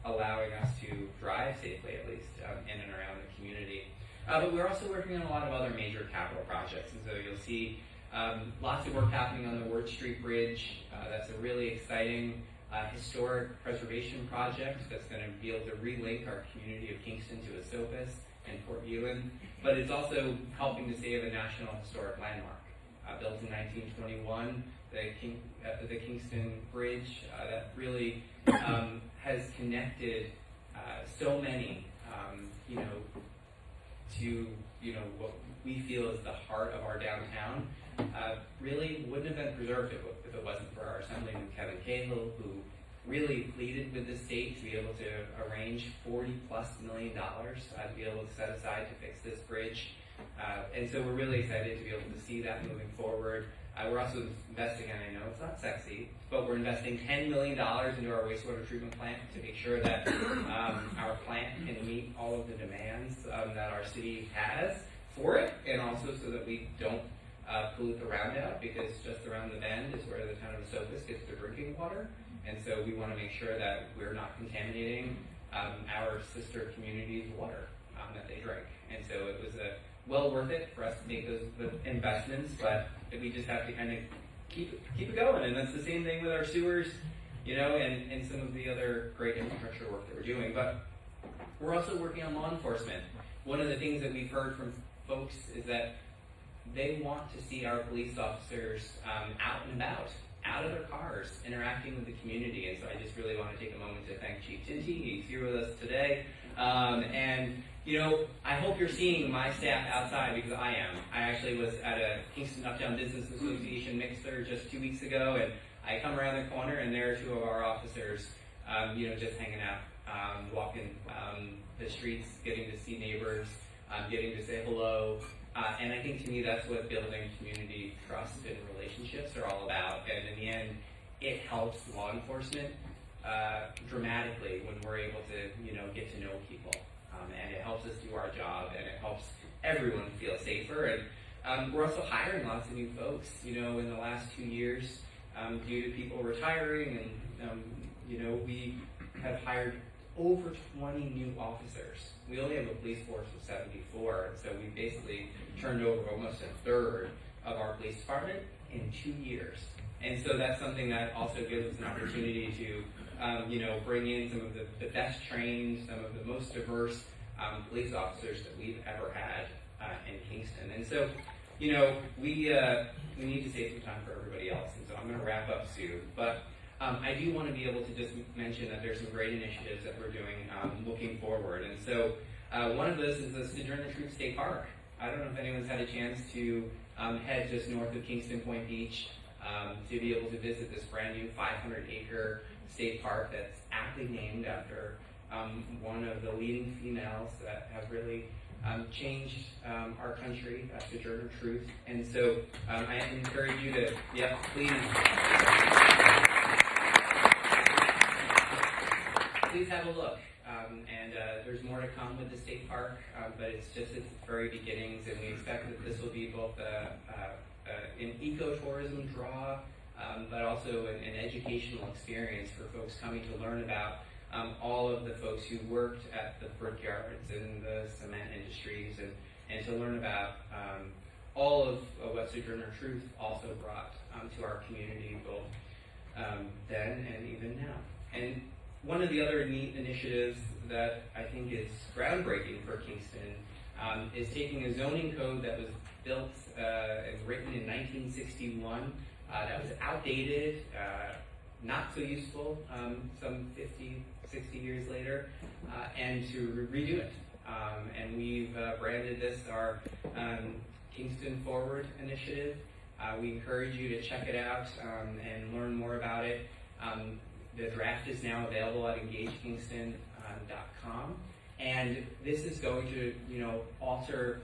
allowing us to drive safely, at least, in and around the community. But we're also working on a lot of other major capital projects, and so you'll see lots of work happening on the Ward Street Bridge. That's a really exciting historic preservation project that's going to be able to relink our community of Kingston to Esopus and Port Ewan, but it's also helping to save a National Historic Landmark. Built in 1921, the Kingston Bridge that really has connected so many, you know, to, you know, what we feel is the heart of our downtown. Really wouldn't have been preserved if it wasn't for our Assemblyman Kevin Cahill, who really pleaded with the state to be able to arrange $40+ million to be able to set aside to fix this bridge. And so we're really excited to be able to see that moving forward. We're also investing, and I know it's not sexy, but we're investing $10 million into our wastewater treatment plant to make sure that our plant can meet all of the demands that our city has for it, and also so that we don't pollute the Rondout, because just around the bend is where the town of Esopus gets their drinking water. And so we want to make sure that we're not contaminating our sister communities' water that they drink. And so it was well worth it for us to make those investments, but we just have to kind of keep it going. And that's the same thing with our sewers, you know, and some of the other great infrastructure work that we're doing. But we're also working on law enforcement. One of the things that we've heard from folks is that they want to see our police officers out and about, out of their cars, interacting with the community. And so I just really want to take a moment to thank Chief Tinty. He's here with us today. And, you know, I hope you're seeing my staff outside, because I am. I actually was at a Kingston Uptown Business Association mixer just 2 weeks ago, and I come around the corner and there are two of our officers, you know, just hanging out, walking the streets, getting to see neighbors, getting to say hello. And I think to me that's what building community trust and relationships are all about. And in the end, it helps law enforcement dramatically when we're able to, get to know people. And it helps us do our job, and it helps everyone feel safer. And we're also hiring lots of new folks, in the last 2 years, due to people retiring, and, we have hired over 20 new officers. We only have a police force of 74, so we basically turned over almost a third of our police department in 2 years. And so that's something that also gives us an opportunity to, bring in some of the best trained, some of the most diverse police officers that we've ever had in Kingston. And so, we need to save some time for everybody else. And so I'm going to wrap up soon. But I do want to be able to just mention that there's some great initiatives that we're doing looking forward. And so one of those is the Sojourner Truth State Park. I don't know if anyone's had a chance to head just north of Kingston Point Beach to be able to visit this brand new 500-acre state park that's aptly named after one of the leading females that have really changed our country, Sojourner Truth. And so I encourage you to, please have a look. And there's more to come with the state park, but it's just its very beginnings, and we expect that this will be both an ecotourism draw, but also an educational experience for folks coming to learn about all of the folks who worked at the brickyards and the cement industries, and to learn about all of what Sojourner Truth also brought to our community, both then and even now. And one of the other neat initiatives that I think is groundbreaking for Kingston is taking a zoning code that was built and written in 1961 that was outdated, not so useful some 50, 60 years later, and to redo it. And we've branded this our Kingston Forward initiative. We encourage you to check it out and learn more about it. The draft is now available at engagekingston.com, and this is going to, alter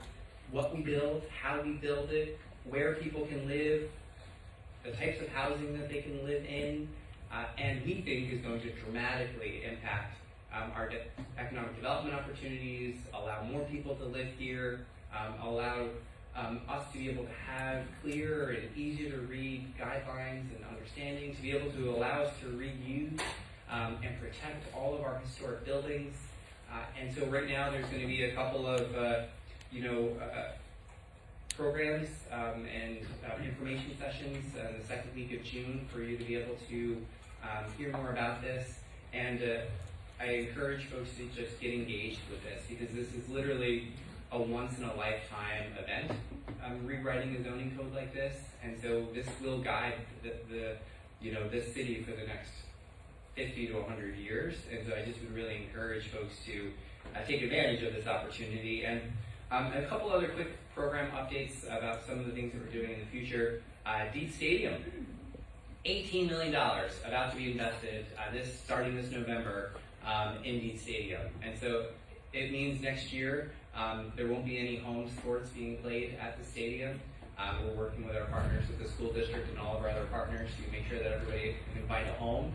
what we build, how we build it, where people can live, the types of housing that they can live in, and we think is going to dramatically impact our economic development opportunities, allow more people to live here, allow us to be able to have clearer and easier to read guidelines and understanding, to be able to allow us to reuse and protect all of our historic buildings. And so right now there's going to be a couple of programs and information sessions in the second week of June for you to be able to hear more about this. And I encourage folks to just get engaged with this, because this is literally a once-in-a-lifetime event, rewriting a zoning code like this, and so this will guide this city for the next 50 to 100 years, and so I just would really encourage folks to take advantage of this opportunity. And a couple other quick program updates about some of the things that we're doing in the future. Deep Stadium, $18 million about to be invested starting this November in Deep Stadium, and so it means next year there won't be any home sports being played at the stadium. We're working with our partners at the school district and all of our other partners to make sure that everybody can find a home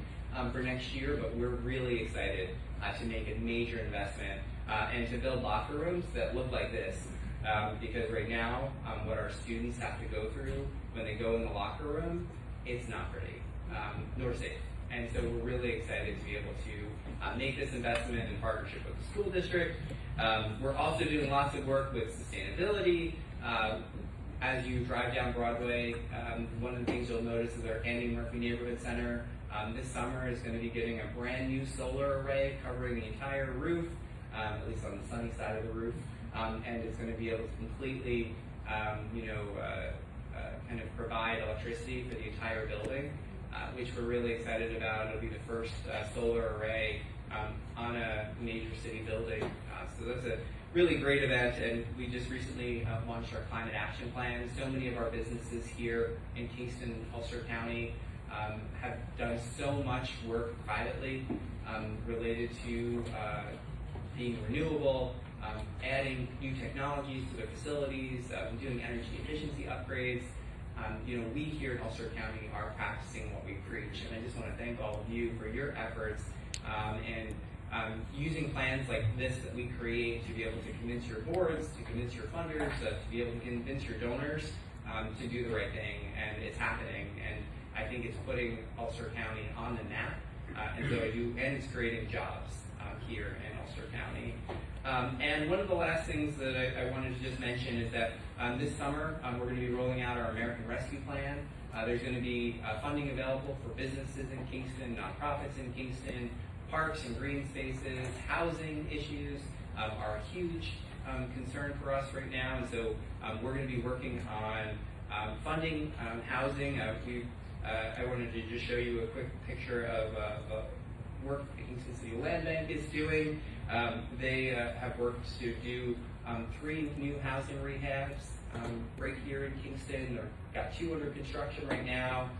for next year, but we're really excited to make a major investment and to build locker rooms that look like this, because right now what our students have to go through when they go in the locker room, it's not pretty, nor safe. And so we're really excited to be able to make this investment in partnership with the school district. We're also doing lots of work with sustainability. As you drive down Broadway, one of the things you'll notice is our Andy Murphy Neighborhood Center this summer is going to be getting a brand new solar array covering the entire roof, at least on the sunny side of the roof, and it's going to be able to completely, kind of provide electricity for the entire building, which we're really excited about. It'll be the first solar array on a major city building. So that's a really great event, and we just recently launched our climate action plan. So many of our businesses here in Kingston and Ulster County have done so much work privately related to being renewable, adding new technologies to their facilities, doing energy efficiency upgrades. we here in Ulster County are practicing what we preach, and I just want to thank all of you for your efforts and using plans like this that we create to be able to convince your boards, to convince your funders, to be able to convince your donors to do the right thing, and it's happening, and I think it's putting Ulster County on the map, and it's creating jobs here in Ulster County. And one of the last things that I wanted to just mention is that this summer we're going to be rolling out our American Rescue Plan. There's going to be funding available for businesses in Kingston, nonprofits in Kingston, parks and green spaces. Housing issues are a huge concern for us right now, and so we're going to be working on funding housing. I wanted to just show you a quick picture of work the Kingston City Land Bank is doing. They have worked to do 3 new housing rehabs right here in Kingston. They've got 2 under construction right now.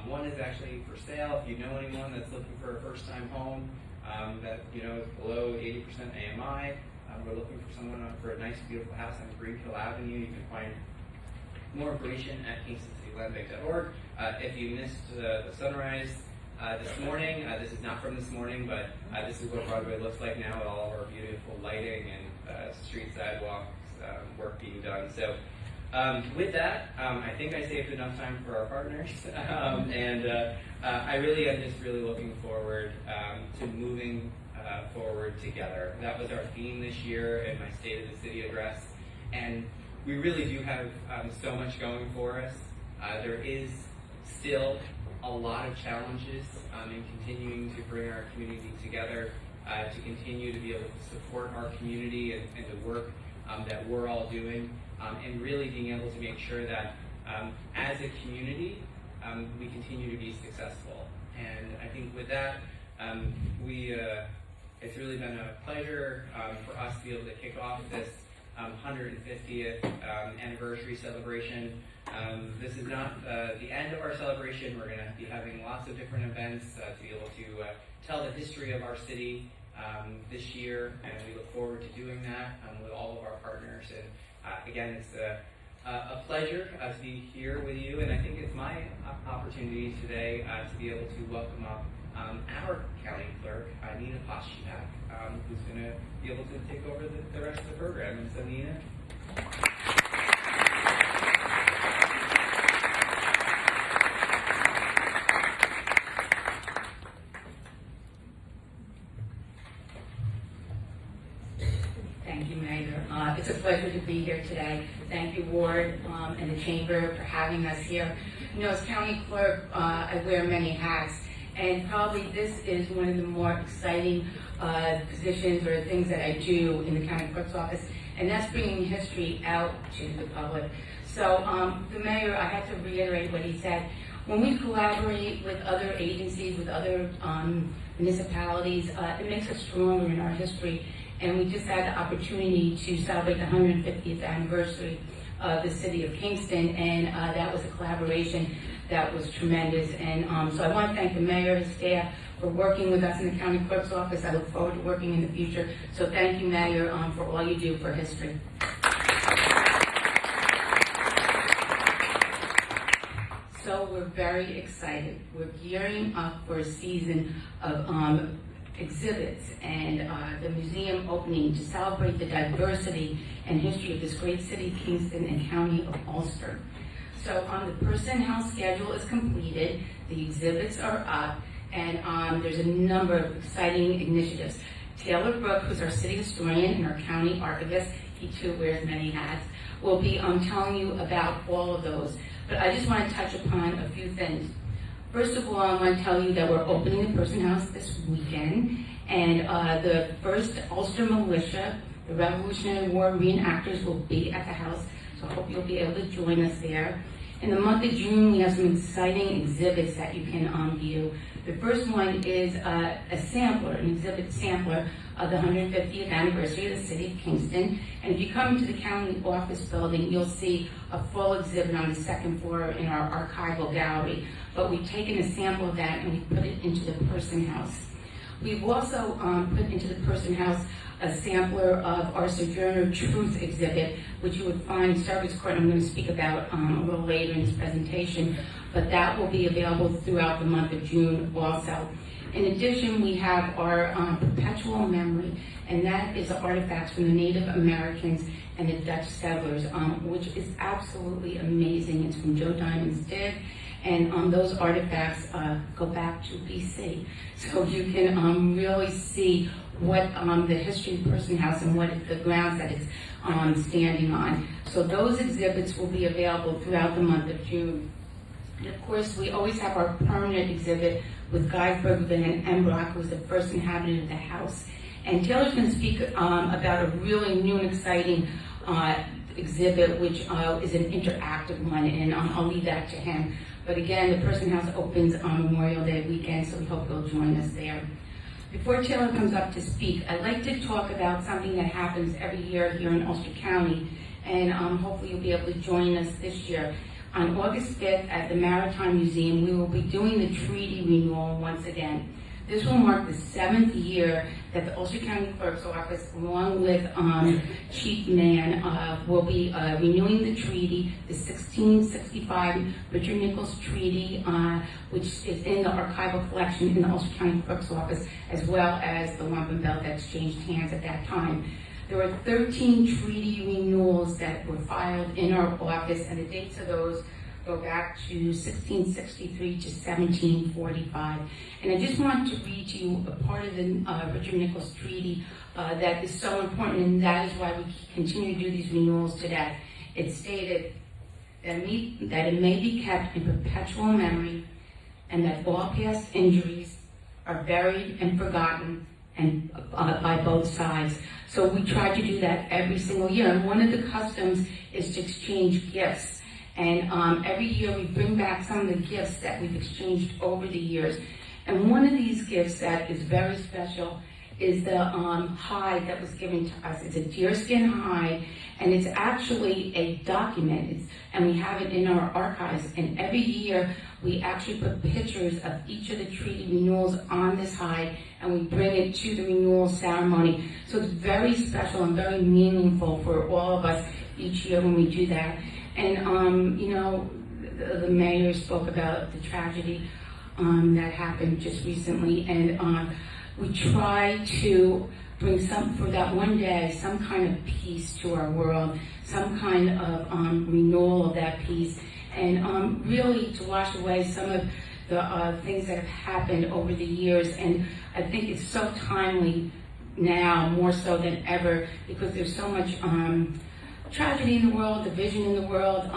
One is actually for sale. If you know anyone that's looking for a first-time home that is below 80% AMI, we're looking for someone for a nice, beautiful house on Greenhill Avenue. You can find more information at KingstonCityLandBank.org. If you missed the sunrise this morning, this is not from this morning, but this is what Broadway looks like now with all of our beautiful lighting and street sidewalks, work being done. So with that, I think I saved enough time for our partners, and I really am just really looking forward to moving forward together. That was our theme this year in my State of the City address, and we really do have so much going for us. There is still a lot of challenges in continuing to bring our community together, to continue to be able to support our community and the work that we're all doing, and really being able to make sure that as a community we continue to be successful. And I think with that, it's really been a pleasure for us to be able to kick off this 150th anniversary celebration. This is not the end of our celebration. We're going to be having lots of different events to be able to tell the history of our city this year, and we look forward to doing that with all of our partners. And again, it's a pleasure to be here with you, and I think it's my opportunity today to be able to welcome up our county clerk, Nina Poshchak, who's going to be able to take over the rest of the program. And so, Nina.
Thank you, Mayor. It's a pleasure to be here today. Thank you, Ward, and the Chamber for having us here. As county clerk, I wear many hats, and probably this is one of the more exciting positions or things that I do in the county clerk's office, and that's bringing history out to the public. So the mayor, I have to reiterate what he said. When we collaborate with other agencies, with other municipalities, it makes us stronger in our history. And we just had the opportunity to celebrate the 150th anniversary of the city of Kingston, and that was a collaboration that was tremendous. And so I want to thank the mayor, his staff, for working with us in the county clerk's office. I look forward to working in the future. So thank you, Mayor, for all you do for history. So we're very excited. We're gearing up for a season of exhibits and the museum opening to celebrate the diversity and history of this great city, Kingston, and county of Ulster. So the person house schedule is completed, the exhibits are up, and there's a number of exciting initiatives. Taylor Brook, who's our city historian and our county archivist, he too wears many hats, will be telling you about all of those. But I just want to touch upon a few things. First of all, I want to tell you that we're opening the Person House this weekend, and the first Ulster militia, the Revolutionary War reenactors, will be at the house, so I hope you'll be able to join us there. In the month of June, we have some exciting exhibits that you can view. The first one is a sampler, an exhibit sampler of the 150th anniversary of the city of Kingston. And if you come to the county office building, you'll see a full exhibit on the second floor in our archival gallery. But we've taken a sample of that and we put it into the Person House.
We've also put into the Person House a sampler of our Sojourner Truth exhibit, which you would find in Service Court. I'm going to speak about a little later in this presentation, but that will be available throughout the month of June also. In addition, we have our Perpetual Memory, and that is artifacts from the Native Americans and the Dutch settlers, which is absolutely amazing. It's from Joe Diamond's dig, and those artifacts go back to BC. So you can really see what the history of Person House and what the grounds that it's standing on. So those exhibits will be available throughout the month of June. And of course, we always have our permanent exhibit with Guy Bergman and Embrock, who was the first inhabitant of the house. And Taylor's going to speak about a really new and exciting exhibit, which is an interactive one, and I'll leave that to him. But again, the Person House opens on Memorial Day weekend, so we hope you'll join us there. Before Taylor comes up to speak, I'd like to talk about something that happens every year here in Ulster County, and hopefully you'll be able to join us this year. On August 5th at the Maritime Museum, we will be doing the treaty renewal once again. This will mark the 7th year that the Ulster County Clerk's Office, along with Chief Mann, will be renewing the treaty, the 1665 Richard Nichols Treaty, which is in the archival collection in the Ulster County Clerk's Office, as well as the wampum belt that exchanged hands at that time. There were 13 treaty renewals that were filed in our office, and the dates of those go back to 1663 to 1745. And I just want to read to you a part of the Richard Nichols Treaty that is so important, and that is why we continue to do these renewals today. It stated that it may be kept in perpetual memory, and that all past injuries are buried and forgotten and by both sides. So we try to do that every single year. And one of the customs is to exchange gifts. And every year we bring back some of the gifts that we've exchanged over the years. And one of these gifts that is very special is the hide that was given to us. It's a deerskin hide, and it's actually a document, and we have it in our archives. And every year we actually put pictures of each of the treaty renewals on this hide, and we bring it to the renewal ceremony. So it's very special and very meaningful for all of us each year when we do that. And you know, the mayor spoke about the tragedy that happened just recently, and we try to bring for that one day, some kind of peace to our world, some kind of renewal of that peace, and really to wash away some of the things that have happened over the years. And I think it's so timely now, more so than ever, because there's so much tragedy in the world, division in the world.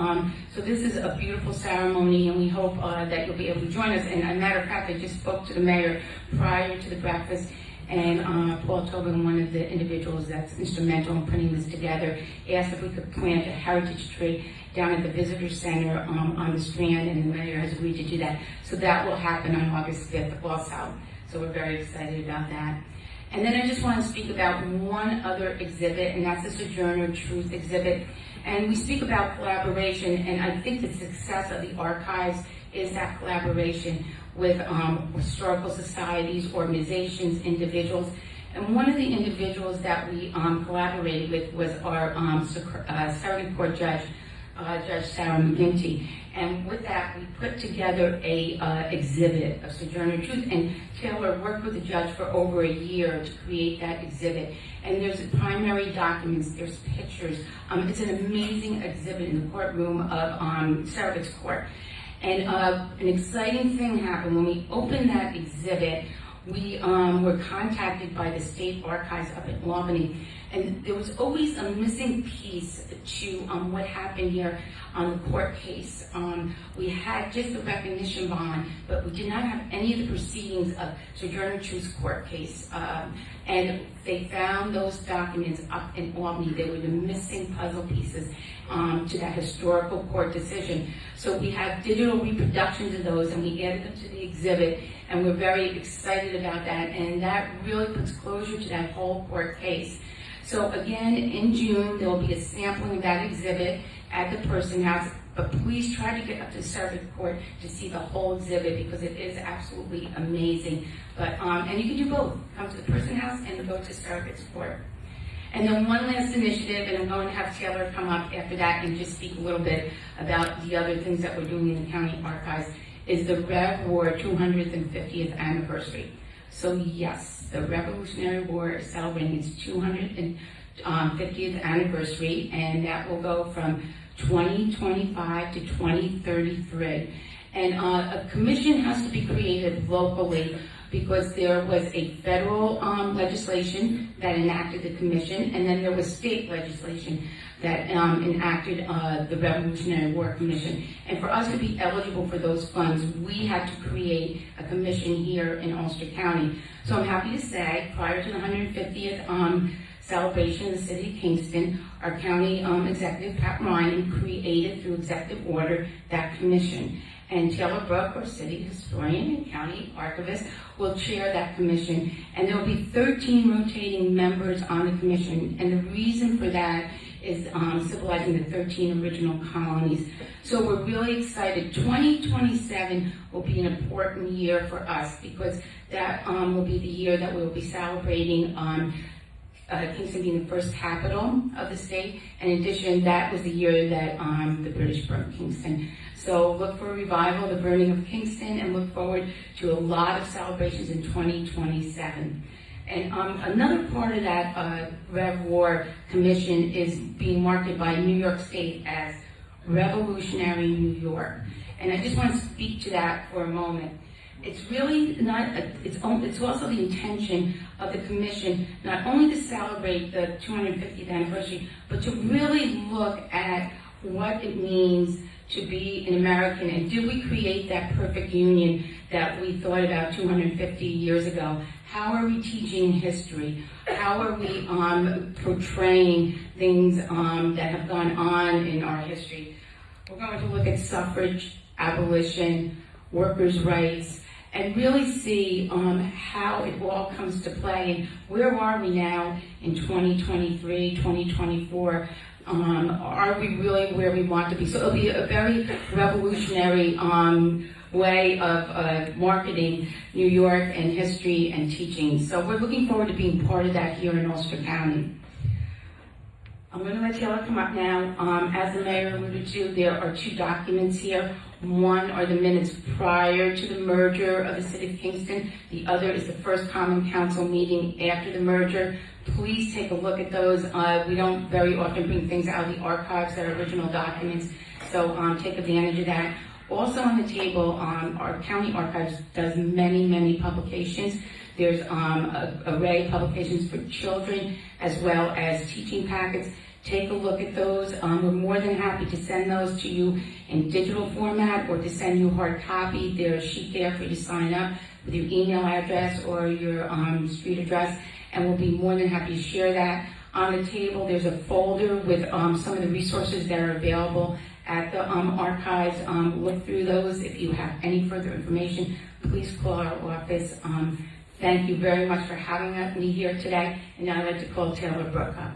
So this is a beautiful ceremony, and we hope that you'll be able to join us. And as a matter of fact, I just spoke to the mayor prior to the breakfast, and Paul Tobin, one of the individuals that's instrumental in putting this together, asked if we could plant a heritage tree down at the visitor center on the Strand, and the mayor has agreed to do that. So that will happen on August 5th also. So we're very excited about that. And then I just want to speak about one other exhibit, and that's the Sojourner Truth exhibit. And we speak about collaboration, and I think the success of the archives is that collaboration with historical societies, organizations, individuals. And one of the individuals that we collaborated with was our surrogate court judge, Judge Sarah McGinty. And with that, we put together a exhibit of Sojourner Truth, and Taylor worked with the judge for over a year to create that exhibit. And there's primary documents, there's pictures. It's an amazing exhibit in the courtroom of Surrogate's Court. And an exciting thing happened when we opened that exhibit. We were contacted by the state archives up in Albany, and there was always a missing piece to what happened here on the court case. We had just the recognition bond, but we did not have any of the proceedings of Sojourner Truth's court case. And they found those documents up in Albany. They were the missing puzzle pieces to that historical court decision. So we have digital reproductions of those, and we added them to the exhibit, and we're very excited about that, and that really puts closure to that whole court case. So again, in June, there will be a sampling of that exhibit at the Person House. but please try to get up to Circuit Court to see the whole exhibit because it is absolutely amazing. But and you can do both. Come to the Person House and go to Circuit Court. And then one last initiative, and I'm going to have Taylor come up after that and just speak a little bit about the other things that we're doing in the county archives, is the Rev War 250th anniversary. So yes, the Revolutionary War is celebrating its 250th anniversary, and that will go from 2025 to 2033. And a commission has to be created locally because there was a federal legislation that enacted the commission, and then there was state legislation that enacted the Revolutionary War Commission. And for us to be eligible for those funds, we had to create a commission here in Ulster County. So I'm happy to say, prior to the 150th celebration in the city of Kingston, our county executive, Pat Ryan, created through executive order that commission. And Taylor Brooke, our city historian and county archivist, will chair that commission. And there will be 13 rotating members on the commission. And the reason for that is symbolizing the 13 original colonies. So we're really excited. 2027 will be an important year for us because that will be the year that we will be celebrating Kingston being the first capital of the state. And in addition, that was the year that the British burnt Kingston. So look for a revival of the burning of Kingston and look forward to a lot of celebrations in 2027. And another part of that Rev War Commission is being marketed by New York State as Revolutionary New York. And I just want to speak to that for a moment. It's really not, it's also the intention of the commission not only to celebrate the 250th anniversary, but to really look at what it means to be an American, and do we create that perfect union that we thought about 250 years ago? How are we teaching history? How are we portraying things that have gone on in our history? We're going to look at suffrage, abolition, workers' rights, and really see how it all comes to play. And where are we now in 2023, 2024? Are we really where we want to be? So it'll be a very revolutionary way of marketing New York and history and teaching. So we're looking forward to being part of that here in Ulster County. I'm going to let Taylor come up now. As the mayor alluded to, there are two documents here. One are the minutes prior to the merger of the city of Kingston. The other is the first common council meeting after the merger. Please take a look at those. We don't very often bring things out of the archives that are original documents, so take advantage of that. Also on the table, our county archives does many, many publications. There's an array of publications for children as well as teaching packets. Take a look at those. We're more than happy to send those to you in digital format or to send you hard copy. There's a sheet there for you to sign up with your email address or your street address, and we'll be more than happy to share that. On the table, there's a folder with some of the resources that are available at the archives. Look through those. If you have any further information, please call our office. Thank you very much for having me here today, and now I'd like to call Taylor Brooke up.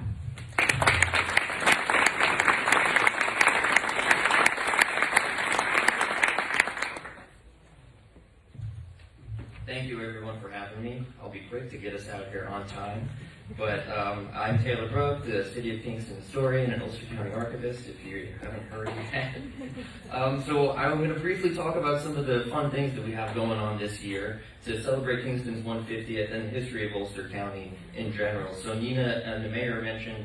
Thank you everyone for having me. I'll be quick to get us out of here on time. But I'm Taylor Brooke, the City of Kingston historian and Ulster County archivist, if you haven't heard yet. So I'm going to briefly talk about some of the fun things that we have going on this year to celebrate Kingston's 150th and the history of Ulster County in general. So Nina and the mayor mentioned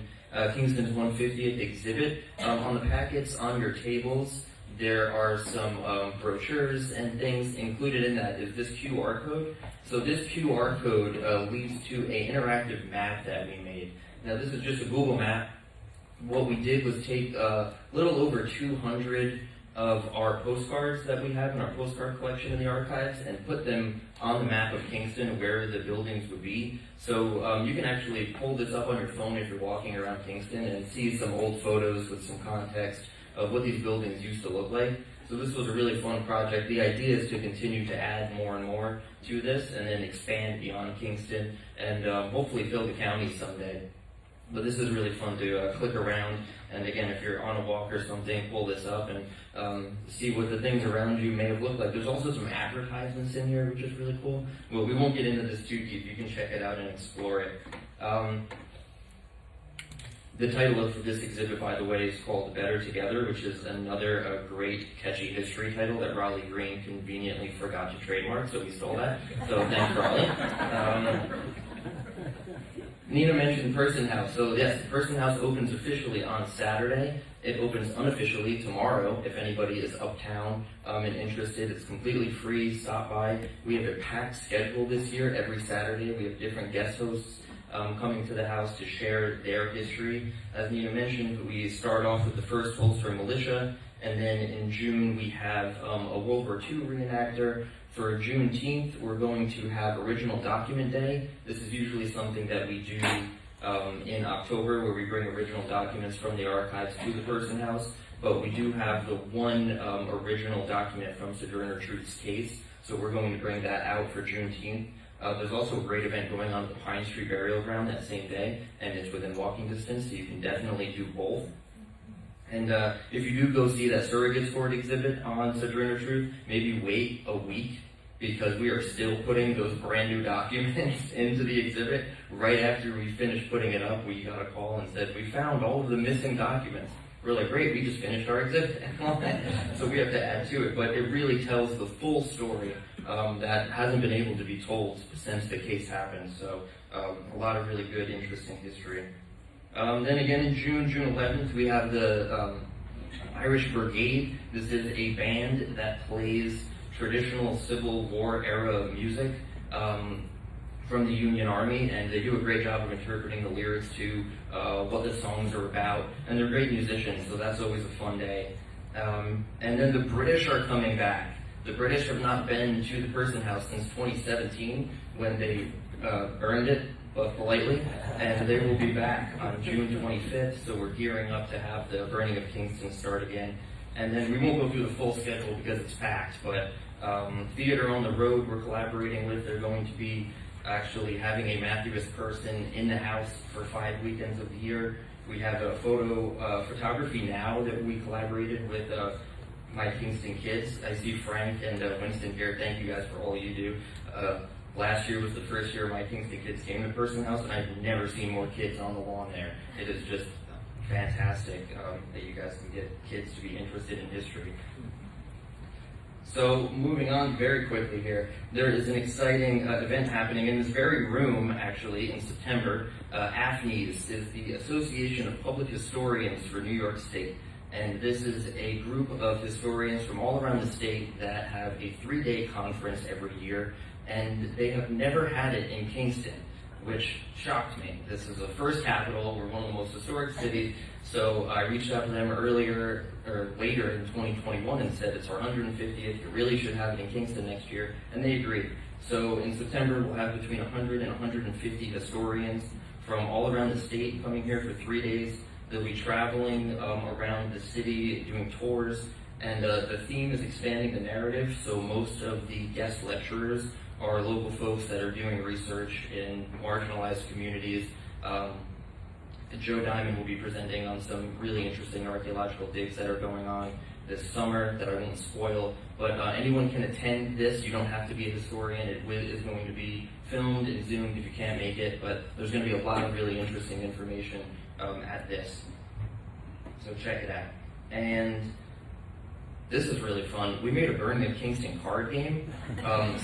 Kingston's 150th exhibit. On the packets on your tables, there are some brochures and things. Included in that is this QR code. So this QR code leads to an interactive map that we made. Now this is just a Google map. What we did was take a little over 200 of our postcards that we have in our postcard collection in the archives and put them on the map of Kingston where the buildings would be. So you can actually pull this up on your phone if you're walking around Kingston and see some old photos with some context of what these buildings used to look like. So this was a really fun project. The idea is to continue to add more and more to this and then expand beyond Kingston and hopefully fill the county someday. But this is really fun to click around, and again, if you're on a walk or something, pull this up and see what the things around you may have looked like. There's also some advertisements in here, which is really cool. Well, we won't get into this too deep. You can check it out and explore it. The title of this exhibit, by the way, is called Better Together, which is another great, catchy history title that Raleigh Green conveniently forgot to trademark, so we stole that. So thanks, Raleigh. Nina mentioned Person House. So yes, the Person House opens officially on Saturday. It opens unofficially tomorrow if anybody is uptown and interested. It's completely free. Stop by. We have a packed schedule this year. Every Saturday we have different guest hosts coming to the house to share their history. As Nina mentioned, we start off with the 1st Ulster Militia, and then in June we have a World War II reenactor. For Juneteenth, we're going to have Original Document Day. This is usually something that we do in October, where we bring original documents from the archives to the Person House, but we do have the one original document from Sojourner Truth's case, so we're going to bring that out for Juneteenth. There's also a great event going on at the Pine Street Burial Ground that same day, and it's within walking distance, so you can definitely do both. And if you do go see that Surrogates Court exhibit on Sojourner Truth, maybe wait a week, because we are still putting those brand new documents into the exhibit. Right after we finished putting it up, we got a call and said, we found all of the missing documents. We're like, great, we just finished our exhibit. So we have to add to it, but it really tells the full story that hasn't been able to be told since the case happened. So a lot of really good, interesting history. Then again in June 11th, we have the Irish Brigade. This is a band that plays traditional Civil War era music from the Union Army, and they do a great job of interpreting the lyrics to what the songs are about, and they're great musicians, so that's always a fun day. And then the British are coming back. The British have not been to the Person House since 2017, when they burned it, but politely, and they will be back on June 25th, so we're gearing up to have the burning of Kingston start again. And then we won't go through the full schedule because it's packed, but Theater on the Road we're collaborating with. They're going to be actually having a Matthewist person in the house for 5 weekends of the year. We have a photography now that we collaborated with My Kingston Kids. I see Frank and Winston here. Thank you guys for all you do. Last year was the first year My Kingston Kids came to Person House, and I've never seen more kids on the lawn there. It is just fantastic that you guys can get kids to be interested in history. So moving on very quickly here, there is an exciting event happening in this very room, actually, in September. AFNIS is the Association of Public Historians for New York State. And this is a group of historians from all around the state that have a 3-day conference every year, and they have never had it in Kingston, which shocked me. This is the first capital. We're one of the most historic cities. So I reached out to them later in 2021 and said, it's our 150th, you really should have it in Kingston next year, and they agreed. So in September, we'll have between 100 and 150 historians from all around the state coming here for 3 days. They'll be traveling around the city, doing tours, and the theme is expanding the narrative, so most of the guest lecturers are local folks that are doing research in marginalized communities. Joe Diamond will be presenting on some really interesting archaeological digs that are going on this summer that I won't spoil, but anyone can attend this. You don't have to be a historian. It is going to be filmed and zoomed if you can't make it, but there's going to be a lot of really interesting information at this. So check it out. And this is really fun. We made a Burning of Kingston card game.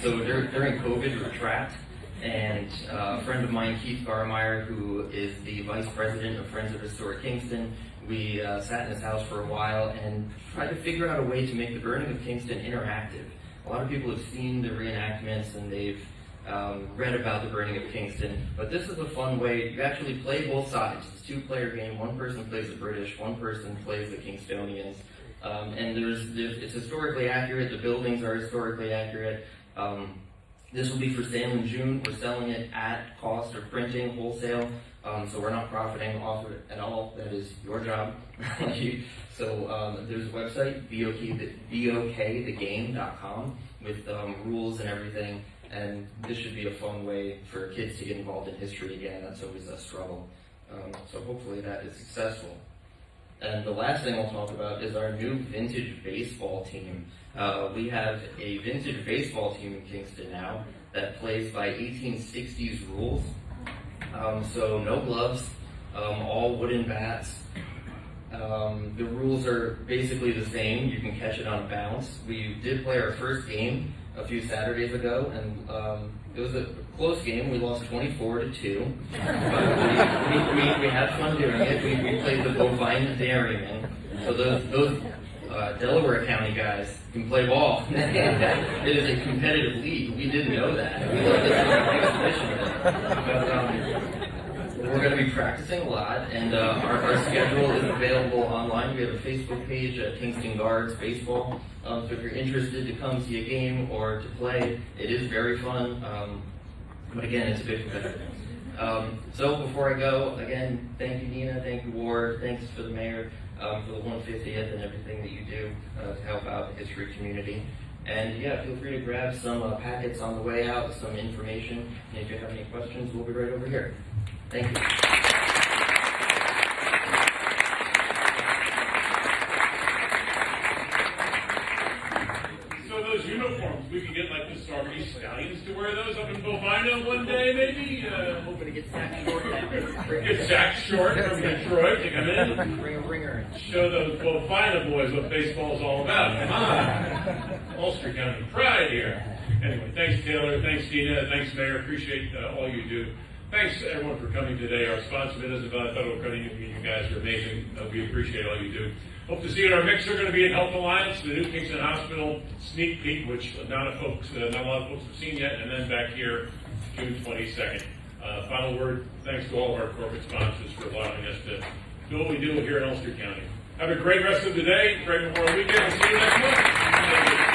So during COVID, we were trapped, and a friend of mine, Keith Garmeyer, who is the vice president of Friends of Historic Kingston, we sat in his house for a while and tried to figure out a way to make the Burning of Kingston interactive. A lot of people have seen the reenactments and they've read about the Burning of Kingston, but this is a fun way. You actually play both sides. It's a 2-player game. One person plays the British, one person plays the Kingstonians. And it's historically accurate. The buildings are historically accurate. This will be for sale in June. We're selling it at cost of printing, wholesale, so we're not profiting off of it at all. That is your job. So there's a website, bokthegame.com, with rules and everything, and this should be a fun way for kids to get involved in history again. That's always a struggle. So hopefully that is successful. And the last thing I'll talk about is our new vintage baseball team. We have a vintage baseball team in Kingston now that plays by 1860s rules. So no gloves, all wooden bats. The rules are basically the same. You can catch it on a bounce. We did play our first game a few Saturdays ago, and it was a close game. We lost 24-2. But we had fun doing it. We played the Bovine Dairymen. So those Delaware County guys can play ball. It is a competitive league. We didn't know that. We let this exhibition of it. We're going to be practicing a lot, and our schedule is available online. We have a Facebook page at Kingston Guards Baseball. So if you're interested to come see a game or to play, it is very fun. But again, it's a bit competitive. So before I go, again, thank you, Nina. Thank you, Ward. Thanks for the mayor for the 150th and everything that you do to help out the history community. And yeah, feel free to grab some packets on the way out with some information. And if you have any questions, we'll be right over here. Thank you.
So those uniforms, we could get like the Sarmony Stallions to wear those up in Bovina one day, maybe?
Hoping to get Zach Short down.
Get Zach Short from Detroit to come in.
Bring a ringer.
Show those Bovina boys what baseball's all about. Come on. Ulster County pride here. Anyway, thanks Taylor, thanks Dina, thanks Mayor, appreciate all you do. Thanks everyone for coming today. Our sponsor, Minnesota Federal Credit Union, you guys are amazing. We appreciate all you do. Hope to see you in our mix. We're going to be in Health Alliance, the new Kingston Hospital sneak peek, which not a lot of folks have seen yet, and then back here June 22nd. Final word, thanks to all of our corporate sponsors for allowing us to do what we do here in Ulster County. Have a great rest of the day, great Memorial Weekend. We'll see you next month. Thank you.